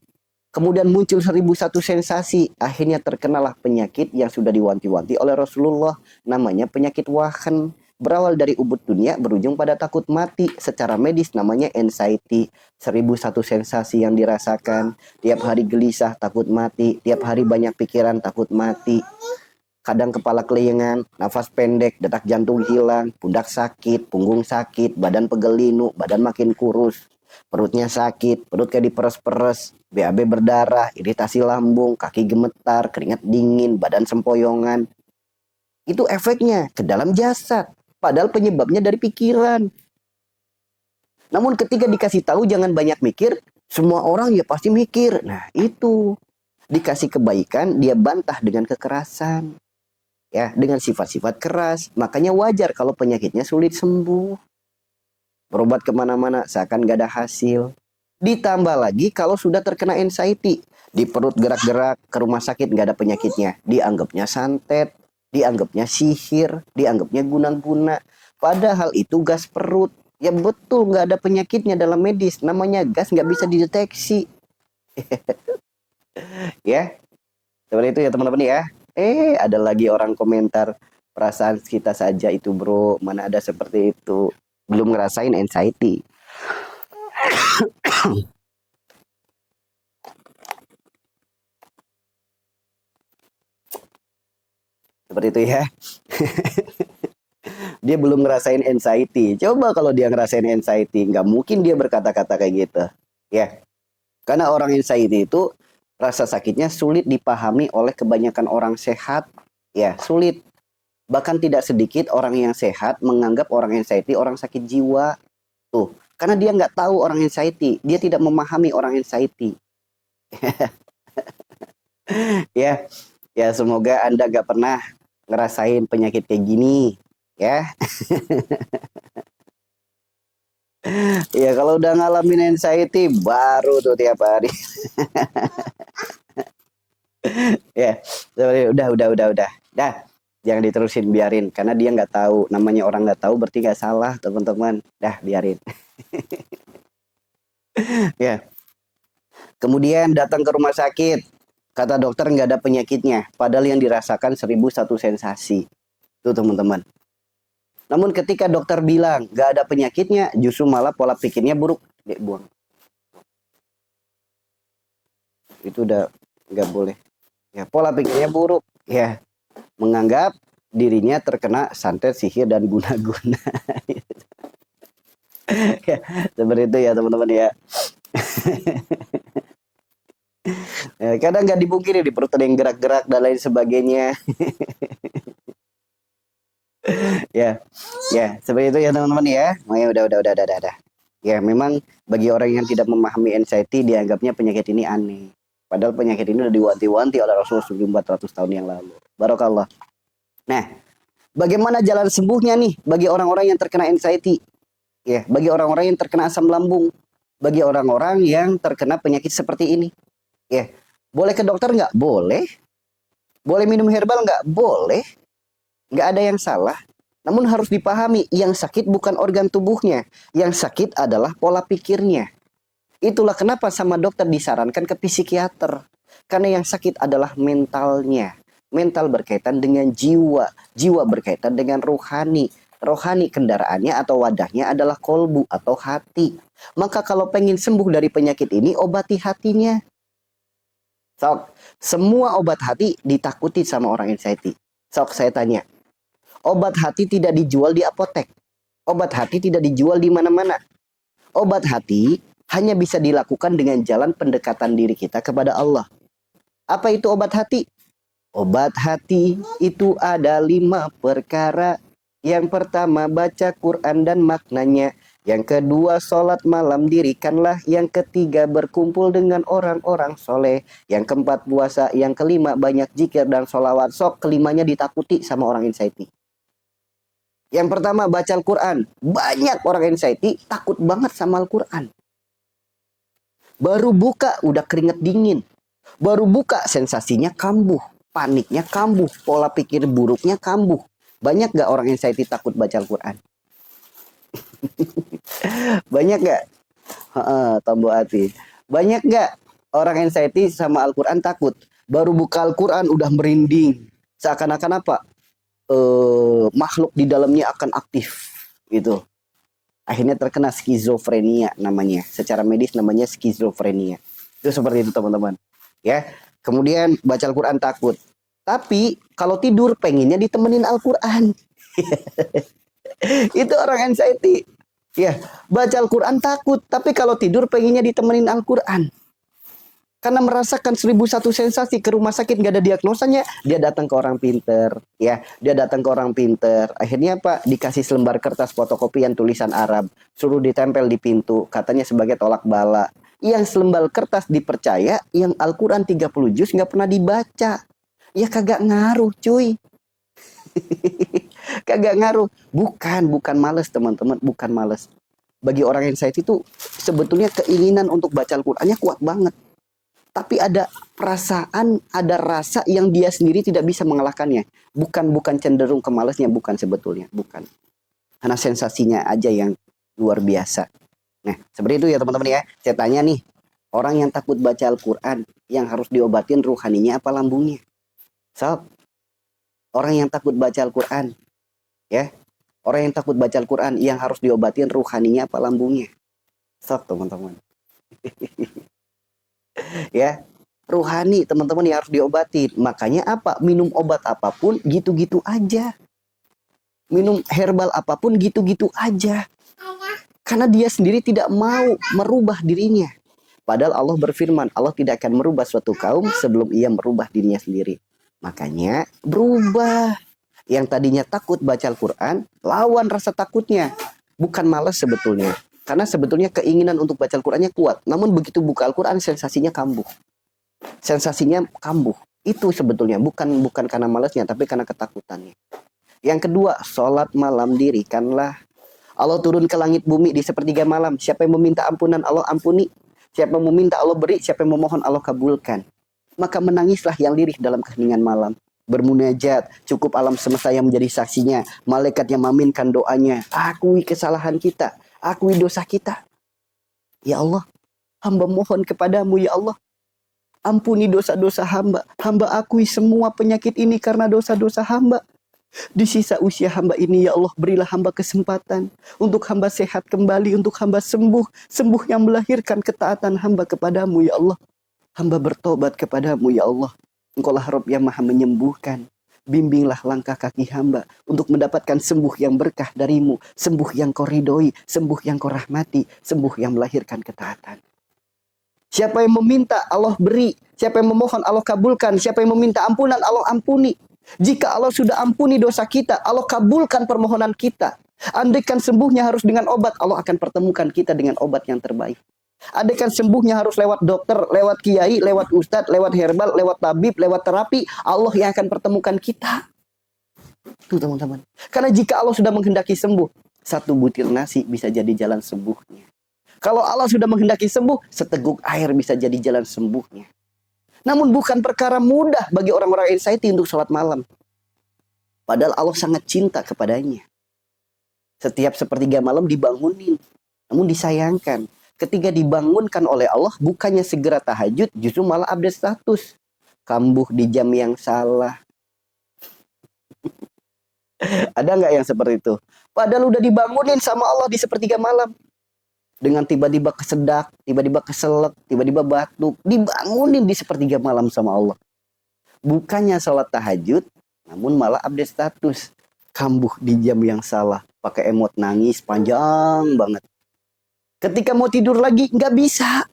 Kemudian muncul 1001 sensasi, akhirnya terkenalah penyakit yang sudah diwanti-wanti oleh Rasulullah, namanya penyakit wahan. Berawal dari ubud dunia, berujung pada takut mati. Secara medis namanya anxiety. 1001 sensasi yang dirasakan. Tiap hari gelisah, takut mati. Tiap hari banyak pikiran, takut mati. kadang kepala keliengan, nafas pendek, detak jantung hilang, pundak sakit, punggung sakit, badan pegel-linu, badan makin kurus, perutnya sakit, perut kayak diperes-peres, BAB berdarah, iritasi lambung, kaki gemetar, keringat dingin, badan sempoyongan. Itu efeknya ke dalam jasad. Padahal penyebabnya dari pikiran. Namun ketika dikasih tahu jangan banyak mikir, semua orang ya pasti mikir. Nah itu, dikasih kebaikan, dia bantah dengan kekerasan. Ya, dengan sifat-sifat keras. Makanya wajar kalau penyakitnya sulit sembuh. Berobat kemana-mana, seakan gak ada hasil. Ditambah lagi kalau sudah terkena anxiety. Di perut gerak-gerak, ke rumah sakit gak ada penyakitnya. Dianggapnya santet, dianggapnya sihir, dianggapnya guna-guna. Padahal itu gas perut. Ya betul, nggak ada penyakitnya dalam medis. Namanya gas, nggak bisa dideteksi. Ya, seperti itu ya teman-teman ya. Ada lagi orang komentar, perasaan kita saja itu bro, mana ada seperti itu. Belum ngerasain anxiety. Seperti itu ya. Dia belum ngerasain anxiety. Coba kalau dia ngerasain anxiety, nggak mungkin dia berkata-kata kayak gitu. Ya, karena orang anxiety itu rasa sakitnya sulit dipahami oleh kebanyakan orang sehat. Ya, sulit. Bahkan tidak sedikit orang yang sehat menganggap orang anxiety orang sakit jiwa. Tuh, karena dia nggak tahu orang anxiety. Dia tidak memahami orang anxiety. Ya, ya semoga Anda nggak pernah ngerasain penyakit kayak gini. Ya. Ya kalau udah ngalamin anxiety baru tuh tiap hari. Ya, udah. Dah, jangan diterusin, biarin. Karena dia nggak tahu. Namanya orang nggak tahu berarti nggak salah, teman-teman. Dah, biarin. Ya. Kemudian datang ke rumah sakit. Kata dokter nggak ada penyakitnya. Padahal yang dirasakan 1001 sensasi. Tuh teman-teman. Namun ketika dokter bilang nggak ada penyakitnya, justru malah pola pikirnya buruk. Dia buang. Itu udah nggak boleh. Ya, pola pikirnya buruk. Ya, menganggap dirinya terkena santet, sihir, dan guna-guna. Ya, seperti itu ya teman-teman ya. Ya, kadang nggak dipungkiri di perut ada yang gerak-gerak dan lain sebagainya. Ya, ya seperti itu ya teman-teman ya. Makanya udah. Ya memang bagi orang yang tidak memahami anxiety dianggapnya penyakit ini aneh. Padahal penyakit ini udah diwanti-wanti oleh Rasulullah 1400 tahun yang lalu. Barakallah. Nah, bagaimana jalan sembuhnya nih bagi orang-orang yang terkena anxiety? Ya, bagi orang-orang yang terkena asam lambung, bagi orang-orang yang terkena penyakit seperti ini. Ya, boleh ke dokter nggak? Boleh. Boleh minum herbal nggak? Boleh. Nggak ada yang salah. Namun harus dipahami, yang sakit bukan organ tubuhnya. Yang sakit adalah pola pikirnya. Itulah kenapa sama dokter disarankan ke psikiater. Karena yang sakit adalah mentalnya. Mental berkaitan dengan jiwa. Jiwa berkaitan dengan rohani. Rohani kendaraannya atau wadahnya adalah kolbu atau hati. Maka kalau pengen sembuh dari penyakit ini, obati hatinya. Sok, semua obat hati ditakuti sama orang anxiety. Sok, saya tanya. Obat hati tidak dijual di apotek. Obat hati tidak dijual di mana-mana. Obat hati hanya bisa dilakukan dengan jalan pendekatan diri kita kepada Allah. Apa itu obat hati? Obat hati itu ada 5 perkara. Yang pertama baca Quran dan maknanya. Yang kedua sholat malam dirikanlah. Yang ketiga berkumpul dengan orang-orang soleh. Yang keempat puasa. Yang kelima banyak zikir dan sholawat. Sok kelimanya ditakuti sama orang anxiety. Yang pertama baca Al-Quran. Banyak orang anxiety takut banget sama Al-Quran. Baru buka udah keringet dingin. Baru buka sensasinya kambuh. Paniknya kambuh. Pola pikir buruknya kambuh. Banyak gak orang anxiety takut baca Al-Quran? Banyak gak? Tombol hati. Banyak gak orang anxiety sama Al-Quran takut? Baru buka Al-Quran udah merinding. Seakan-akan apa? Makhluk di dalamnya akan aktif gitu. Akhirnya terkena skizofrenia namanya. Secara medis namanya skizofrenia. Itu seperti itu teman-teman. Ya. Kemudian baca Al-Quran takut. Tapi kalau tidur pengennya ditemenin Al-Quran. Itu orang anxiety. Ya, baca Al-Quran takut, tapi kalau tidur pengennya ditemenin Al-Quran. Karena merasakan 1001 sensasi, ke rumah sakit gak ada diagnosanya, dia datang ke orang pinter, ya, dia datang ke orang pinter. Akhirnya apa? Dikasih selembar kertas fotokopian tulisan Arab, suruh ditempel di pintu, katanya sebagai tolak bala. Yang selembar kertas dipercaya, yang Al-Quran 30 juz gak pernah dibaca. Ya kagak ngaruh, cuy. Kagak ngaruh. Bukan males teman-teman, bukan males. Bagi orang anxiety itu sebetulnya keinginan untuk baca Al-Qurannya kuat banget. Tapi ada perasaan, ada rasa yang dia sendiri tidak bisa mengalahkannya. Bukan cenderung ke malasnya, bukan sebetulnya, bukan. Karena sensasinya aja yang luar biasa. Nah, seperti itu ya teman-teman ya. Saya tanya nih, orang yang takut baca Al-Quran, yang harus diobatin ruhaninya apa lambungnya? So, orang yang takut baca Al-Quran, ya, orang yang takut baca Al-Quran, yang harus diobatin ruhaninya apa lambungnya? So, teman-teman. Ya, ruhani teman-teman yang harus diobatin. Makanya apa? Minum obat apapun gitu-gitu aja. Minum herbal apapun gitu-gitu aja. Karena dia sendiri tidak mau merubah dirinya. Padahal Allah berfirman, Allah tidak akan merubah suatu kaum sebelum ia merubah dirinya sendiri. Makanya berubah. Yang tadinya takut baca Al-Quran, lawan rasa takutnya. Bukan malas sebetulnya. Karena sebetulnya keinginan untuk baca Al-Qurannya kuat. Namun begitu buka Al-Quran, sensasinya kambuh. Sensasinya kambuh. Itu sebetulnya. Bukan karena malasnya, tapi karena ketakutannya. Yang kedua, sholat malam dirikanlah. Allah turun ke langit bumi di sepertiga malam. Siapa yang meminta ampunan, Allah ampuni. Siapa yang meminta, Allah beri. Siapa yang memohon, Allah kabulkan. Maka menangislah yang lirih dalam keheningan malam. Bermunajat, cukup alam semesta yang menjadi saksinya. Malaikat yang mengaminkan doanya. Akui kesalahan kita. Akui dosa kita. Ya Allah, hamba mohon kepadamu ya Allah. Ampuni dosa-dosa hamba. Hamba akui semua penyakit ini karena dosa-dosa hamba. Di sisa usia hamba ini ya Allah, berilah hamba kesempatan. Untuk hamba sehat kembali, untuk hamba sembuh. Sembuh yang melahirkan ketaatan hamba kepadamu ya Allah. Hamba bertobat kepadamu ya Allah. Engkaulah Rabb yang maha menyembuhkan. Bimbinglah langkah kaki hamba untuk mendapatkan sembuh yang berkah darimu. Sembuh yang kau ridhoi, sembuh yang kau rahmati, sembuh yang melahirkan ketaatan. Siapa yang meminta, Allah beri. Siapa yang memohon, Allah kabulkan. Siapa yang meminta ampunan, Allah ampuni. Jika Allah sudah ampuni dosa kita, Allah kabulkan permohonan kita. Andaikan sembuhnya harus dengan obat, Allah akan pertemukan kita dengan obat yang terbaik. Andaikan sembuhnya harus lewat dokter, lewat kiai, lewat ustadz, lewat herbal, lewat tabib, lewat terapi, Allah yang akan pertemukan kita. Tuh teman-teman. Karena jika Allah sudah menghendaki sembuh, satu butir nasi bisa jadi jalan sembuhnya. Kalau Allah sudah menghendaki sembuh, seteguk air bisa jadi jalan sembuhnya. Namun bukan perkara mudah bagi orang-orang anxiety untuk sholat malam. Padahal Allah sangat cinta kepadanya. Setiap sepertiga malam dibangunin. Namun disayangkan, ketika dibangunkan oleh Allah, bukannya segera tahajud, justru malah update status. Kambuh di jam yang salah. Ada nggak yang seperti itu? Padahal udah dibangunin sama Allah di sepertiga malam. Dengan tiba-tiba kesedak, tiba-tiba keselak, tiba-tiba batuk. Dibangunin di sepertiga malam sama Allah. Bukannya sholat tahajud, namun malah update status. Kambuh di jam yang salah. Pakai emot nangis panjang banget. Ketika mau tidur lagi, nggak bisa.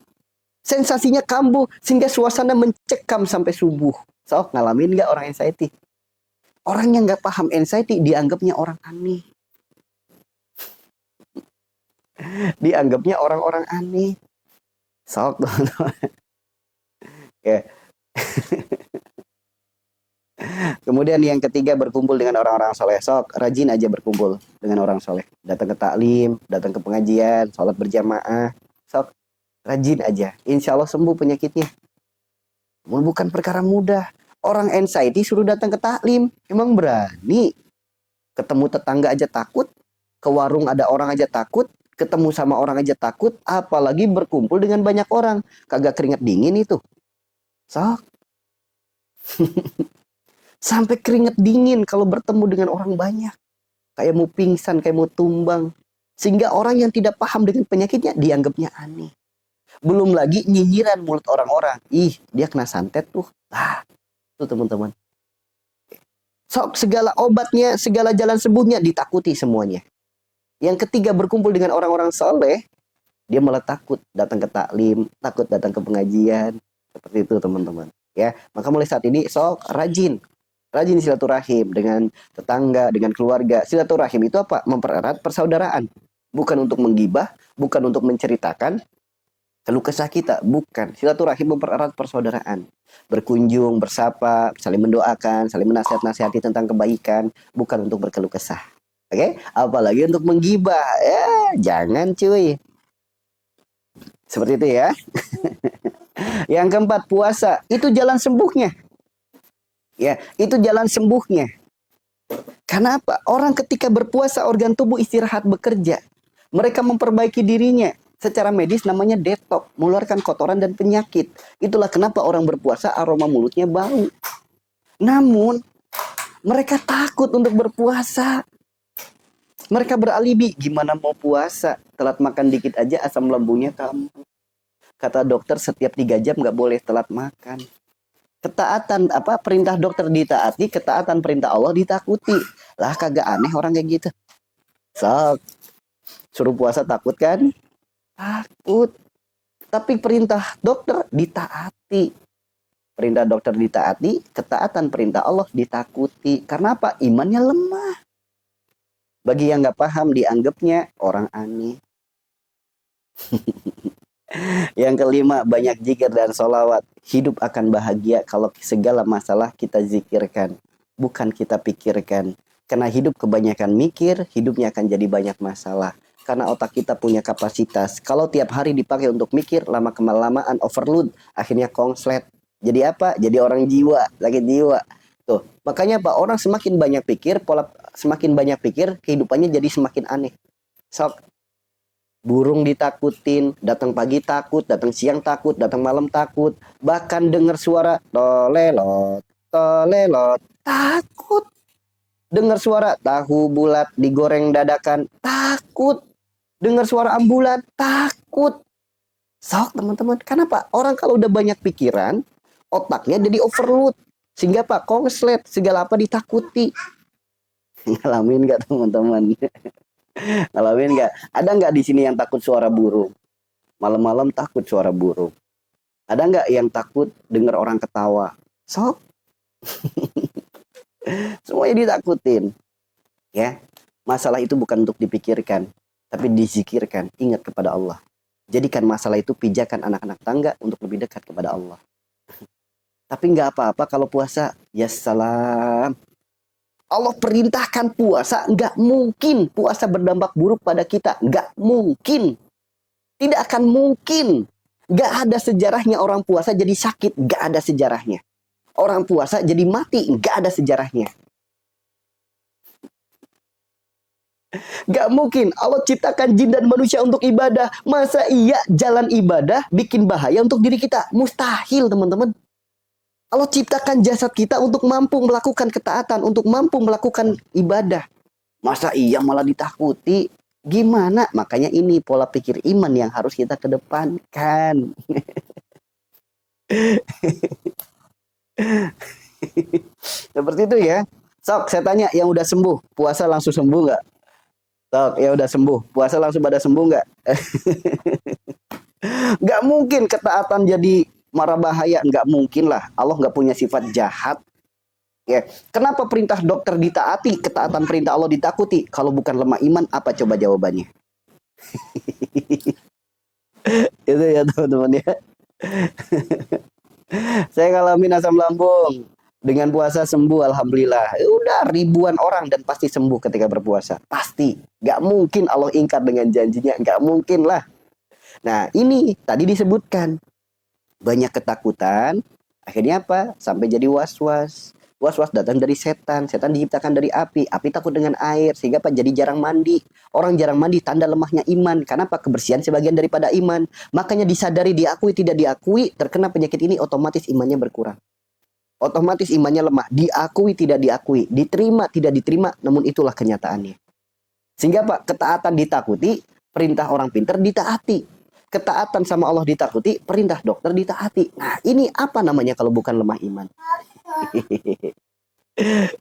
Sensasinya kambuh, sehingga suasana mencekam sampai subuh. So, ngalamin nggak orang anxiety? Orang yang nggak paham anxiety, dianggapnya orang aneh. Dianggapnya orang-orang aneh. Sok, ya. Kemudian yang ketiga, berkumpul dengan orang-orang soleh. Sok, rajin aja berkumpul dengan orang soleh. Datang ke taklim, datang ke pengajian, sholat berjamaah. Sok, rajin aja. Insya Allah sembuh penyakitnya. Bukan perkara mudah. Orang anxiety suruh datang ke taklim. Emang berani? Ketemu tetangga aja takut. Ke warung ada orang aja takut. Ketemu sama orang aja takut. Apalagi berkumpul dengan banyak orang. Kagak keringat dingin itu. Sok. Sampai keringat dingin kalau bertemu dengan orang banyak. Kayak mau pingsan, kayak mau tumbang. Sehingga orang yang tidak paham dengan penyakitnya dianggapnya aneh. Belum lagi nyinyiran mulut orang-orang. Ih, dia kena santet tuh. Ah, tuh teman-teman. Sok segala obatnya, segala jalan sembuhnya ditakuti semuanya. Yang ketiga, berkumpul dengan orang-orang soleh, dia malah takut datang ke taklim, takut datang ke pengajian. Seperti itu teman-teman. Ya, maka mulai saat ini sok rajin silaturahim dengan tetangga, dengan keluarga. Silaturahim itu apa? Mempererat persaudaraan. Bukan untuk menggibah, bukan untuk menceritakan keluh kesah kita, bukan. Silaturahim mempererat persaudaraan. Berkunjung, bersapa, saling mendoakan, saling menasihat-nasihati tentang kebaikan, bukan untuk berkeluh kesah. Oke? Apalagi untuk menggibah. Ya, jangan cuy. Seperti itu ya. Yang keempat, puasa. Itu jalan sembuhnya. Ya, itu jalan sembuhnya. Karena apa? Orang ketika berpuasa, organ tubuh istirahat bekerja. Mereka memperbaiki dirinya. Secara medis namanya detox, mengeluarkan kotoran dan penyakit. Itulah kenapa orang berpuasa aroma mulutnya bau. Namun, mereka takut untuk berpuasa. Mereka beralibi, gimana mau puasa? Telat makan dikit aja asam lambungnya kamu. Kata dokter setiap 3 jam nggak boleh telat makan. Ketaatan apa perintah dokter ditaati, ketaatan perintah Allah ditakuti. Lah kagak aneh orang kayak gitu. Sok, suruh puasa takut kan? Takut. Tapi perintah dokter ditaati. Perintah dokter ditaati, ketaatan perintah Allah ditakuti. Karena apa? Imannya lemah. Bagi yang nggak paham, dianggapnya orang aneh. Yang kelima, banyak zikir dan sholawat. Hidup akan bahagia kalau segala masalah kita zikirkan, bukan kita pikirkan. Karena hidup kebanyakan mikir, hidupnya akan jadi banyak masalah. Karena otak kita punya kapasitas. Kalau tiap hari dipakai untuk mikir, lama kelamaan overload, akhirnya konslet. Jadi apa? Jadi orang jiwa, sakit jiwa. Tuh, makanya Pak, orang semakin banyak pikir, semakin banyak pikir, kehidupannya jadi semakin aneh. Sok, burung ditakutin, datang pagi takut, datang siang takut, datang malam takut, bahkan dengar suara tolelot, tolelot, takut. Dengar suara tahu bulat digoreng dadakan, takut. Dengar suara ambulan, takut. Sok teman-teman, kenapa? Orang kalau udah banyak pikiran, otaknya jadi overload. Sehingga Pak, konslet, segala apa ditakuti. Ngalamin gak teman-teman? Ngalamin nggak? Ada nggak di sini yang takut suara burung? Malam-malam takut suara burung. Ada nggak yang takut dengar orang ketawa? Sok. Semuanya ditakutin. Ya, masalah itu bukan untuk dipikirkan, tapi dizikirkan. Ingat kepada Allah. Jadikan masalah itu pijakan anak-anak tangga untuk lebih dekat kepada Allah. Tapi nggak apa-apa kalau puasa. Ya salam. Allah perintahkan puasa, nggak mungkin puasa berdampak buruk pada kita. Nggak mungkin. Tidak akan mungkin. Nggak ada sejarahnya orang puasa jadi sakit. Nggak ada sejarahnya. Orang puasa jadi mati. Nggak ada sejarahnya. Nggak mungkin. Allah ciptakan jin dan manusia untuk ibadah. Masa iya jalan ibadah bikin bahaya untuk diri kita? Mustahil teman-teman. Allah ciptakan jasad kita untuk mampu melakukan ketaatan, untuk mampu melakukan ibadah. Masa iya malah ditakuti? Gimana? Makanya ini pola pikir iman yang harus kita kedepankan. Seperti itu ya. Sok, saya tanya yang udah sembuh, puasa langsung sembuh nggak? Sok, ya udah sembuh, puasa langsung pada sembuh nggak? Nggak mungkin ketaatan jadi marah bahaya, nggak mungkin lah. Allah nggak punya sifat jahat. Ya, kenapa perintah dokter ditaati, ketaatan perintah Allah ditakuti? Kalau bukan lemah iman, apa coba jawabannya? Itu ya teman-teman ya. Saya ngalamin asam lambung. Dengan puasa sembuh, alhamdulillah. Udah ribuan orang dan pasti sembuh ketika berpuasa. Pasti. Nggak mungkin Allah ingkar dengan janjinya. Nggak mungkin lah. Nah, ini tadi disebutkan. Banyak ketakutan, akhirnya apa? Sampai jadi was-was. Was-was datang dari setan. Setan diciptakan dari api. Api takut dengan air. Sehingga apa? Jadi jarang mandi. Orang jarang mandi tanda lemahnya iman. Karena apa? Kebersihan sebagian daripada iman. Makanya disadari, diakui, tidak diakui, terkena penyakit ini otomatis imannya berkurang. Otomatis imannya lemah. Diakui, tidak diakui. Diterima, tidak diterima. Namun itulah kenyataannya. Sehingga apa? Ketaatan ditakuti, perintah orang pintar ditaati. Ketaatan sama Allah ditakuti, perintah dokter ditaati. Nah, ini apa namanya kalau bukan lemah iman?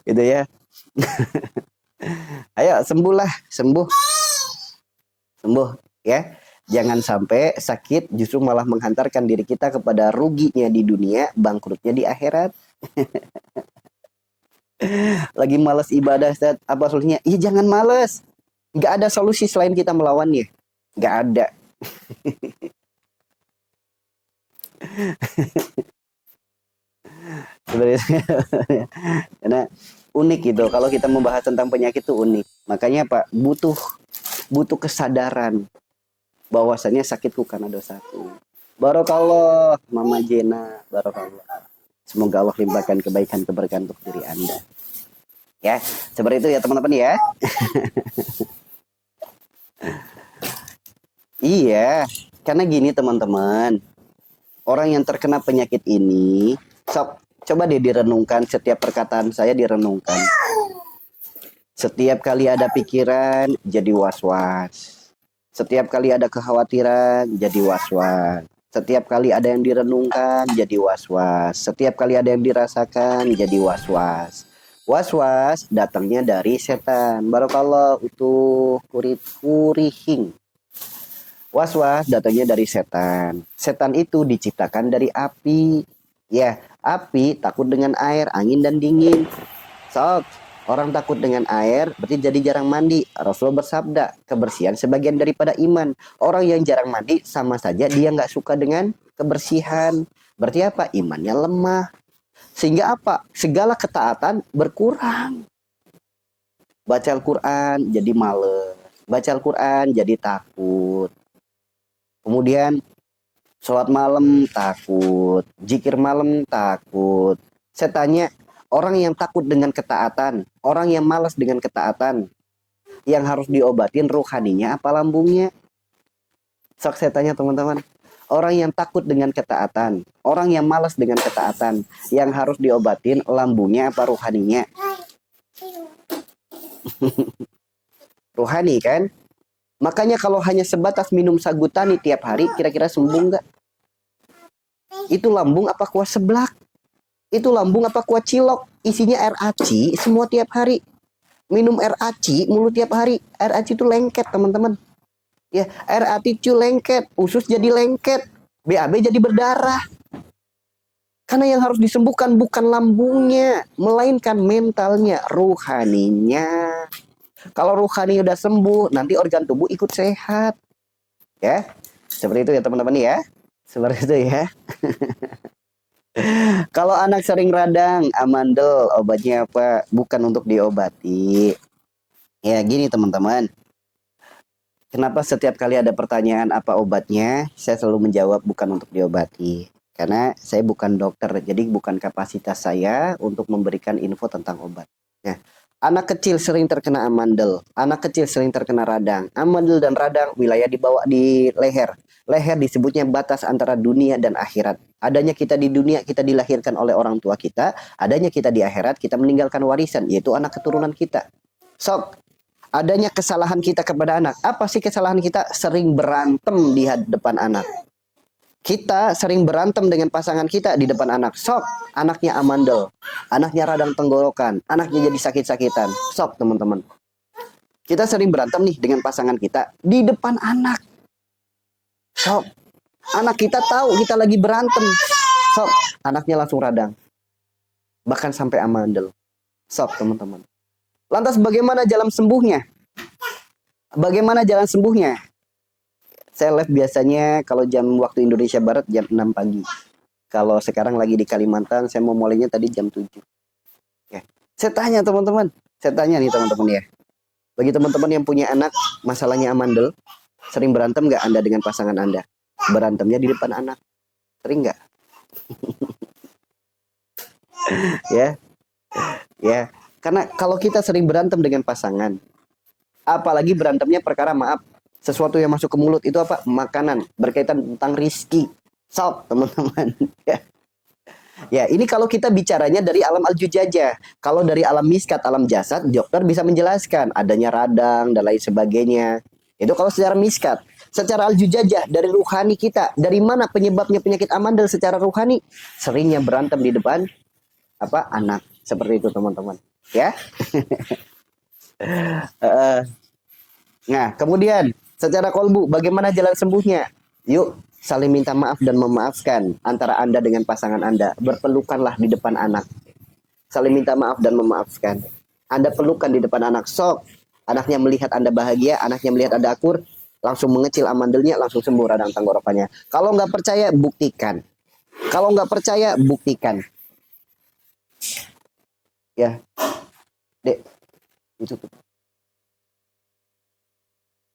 Gitu ya. Ayo sembuhlah, sembuh, sembuh ya. Jangan sampai sakit justru malah menghantarkan diri kita kepada ruginya di dunia, bangkrutnya di akhirat. Lagi malas ibadah, Ustaz, apa solusinya? Iya jangan malas. Nggak ada solusi selain kita melawannya. Nggak ada. Sebenarnya karena unik gitu. Kalau kita membahas tentang penyakit itu unik. Makanya Pak, butuh kesadaran bahwasanya sakitku karena dosaku. Barokallah Mama Jena, barokallah. Semoga Allah limpahkan kebaikan keberkahan untuk diri Anda. Ya, seperti itu ya teman-teman ya. Iya, karena gini teman-teman. Orang yang terkena penyakit ini, coba deh direnungkan, setiap perkataan saya direnungkan. Setiap kali ada pikiran, jadi was-was. Setiap kali ada kekhawatiran, jadi was-was. Setiap kali ada yang direnungkan, jadi was-was. Setiap kali ada yang dirasakan, jadi was-was. Was-was datangnya dari setan. Barokallah utuh kurihing. Was-was datangnya dari setan. Setan itu diciptakan dari api. Ya, api takut dengan air, angin dan dingin. Sok, orang takut dengan air berarti jadi jarang mandi. Rasulullah bersabda, kebersihan sebagian daripada iman. Orang yang jarang mandi sama saja dia nggak suka dengan kebersihan. Berarti apa? Imannya lemah. Sehingga apa? Segala ketaatan berkurang. Baca Al-Quran jadi males. Baca Al-Quran jadi takut. Kemudian sholat malam takut, zikir malam takut. Saya tanya, orang yang takut dengan ketaatan, orang yang malas dengan ketaatan, yang harus diobatin rohaninya apa lambungnya? Sok saya tanya teman-teman, orang yang takut dengan ketaatan, orang yang malas dengan ketaatan, yang harus diobatin lambungnya apa rohaninya? Rohani kan? Makanya kalau hanya sebatas minum sagutani tiap hari, kira-kira sembuh nggak? Itu lambung apa kuah seblak? Itu lambung apa kuah cilok? Isinya air aci semua tiap hari. Minum air aci mulu tiap hari. Air aci itu lengket teman-teman. Ya, air aci itu lengket. Usus jadi lengket. BAB jadi berdarah. Karena yang harus disembuhkan bukan lambungnya, melainkan mentalnya, ruhaninya. Kalau ruhani udah sembuh, nanti organ tubuh ikut sehat. Ya, seperti itu ya teman-teman ya. Seperti itu ya. Kalau anak sering radang, amandel, obatnya apa? Bukan untuk diobati. Ya gini teman-teman. Kenapa setiap kali ada pertanyaan apa obatnya, saya selalu menjawab bukan untuk diobati. Karena saya bukan dokter, jadi bukan kapasitas saya untuk memberikan info tentang obat. Nah, anak kecil sering terkena amandel, anak kecil sering terkena radang. Amandel dan radang wilayah dibawa di leher. Leher disebutnya batas antara dunia dan akhirat. Adanya kita di dunia, kita dilahirkan oleh orang tua kita. Adanya kita di akhirat, kita meninggalkan warisan, yaitu anak keturunan kita. Sok, adanya kesalahan kita kepada anak. Apa sih kesalahan kita? Sering berantem di depan anak. Kita sering berantem dengan pasangan kita di depan anak. Sok, anaknya amandel, anaknya radang tenggorokan, anaknya jadi sakit-sakitan. Sok, teman-teman. Kita sering berantem nih dengan pasangan kita di depan anak. Sok, anak kita tahu kita lagi berantem. Sok, anaknya langsung radang. Bahkan sampai amandel. Sok, teman-teman. Lantas bagaimana jalan sembuhnya? Bagaimana jalan sembuhnya? Saya live biasanya kalau jam waktu Indonesia Barat jam 6 pagi. Kalau sekarang lagi di Kalimantan, saya mau mulainya tadi jam 7. Ya. Saya tanya teman-teman. Saya tanya nih teman-teman ya. Bagi teman-teman yang punya anak, masalahnya amandel, sering berantem nggak Anda dengan pasangan Anda? Berantemnya di depan anak. Sering nggak? Ya. Ya. Karena kalau kita sering berantem dengan pasangan, apalagi berantemnya perkara maaf, sesuatu yang masuk ke mulut itu apa? Makanan, berkaitan tentang rizki. Sok, teman-teman. Ya, ini kalau kita bicaranya dari alam al-jujajah. Kalau dari alam miskat, alam jasad, dokter bisa menjelaskan adanya radang dan lain sebagainya. Itu kalau secara miskat. Secara al-jujajah, dari ruhani kita, dari mana penyebabnya penyakit amandel secara ruhani? Seringnya berantem di depan anak. Seperti itu teman-teman. Ya. Eh, Nah, kemudian secara kolbu, bagaimana jalan sembuhnya? Yuk, saling minta maaf dan memaafkan antara Anda dengan pasangan Anda. Berpelukanlah di depan anak. Saling minta maaf dan memaafkan. Anda pelukan di depan anak. Sok, anaknya melihat Anda bahagia, anaknya melihat Anda akur, langsung mengecil amandelnya, langsung sembuh radang tenggorokannya. Kalau nggak percaya, buktikan. Kalau nggak percaya, buktikan. Ya, Dek, itu tuh.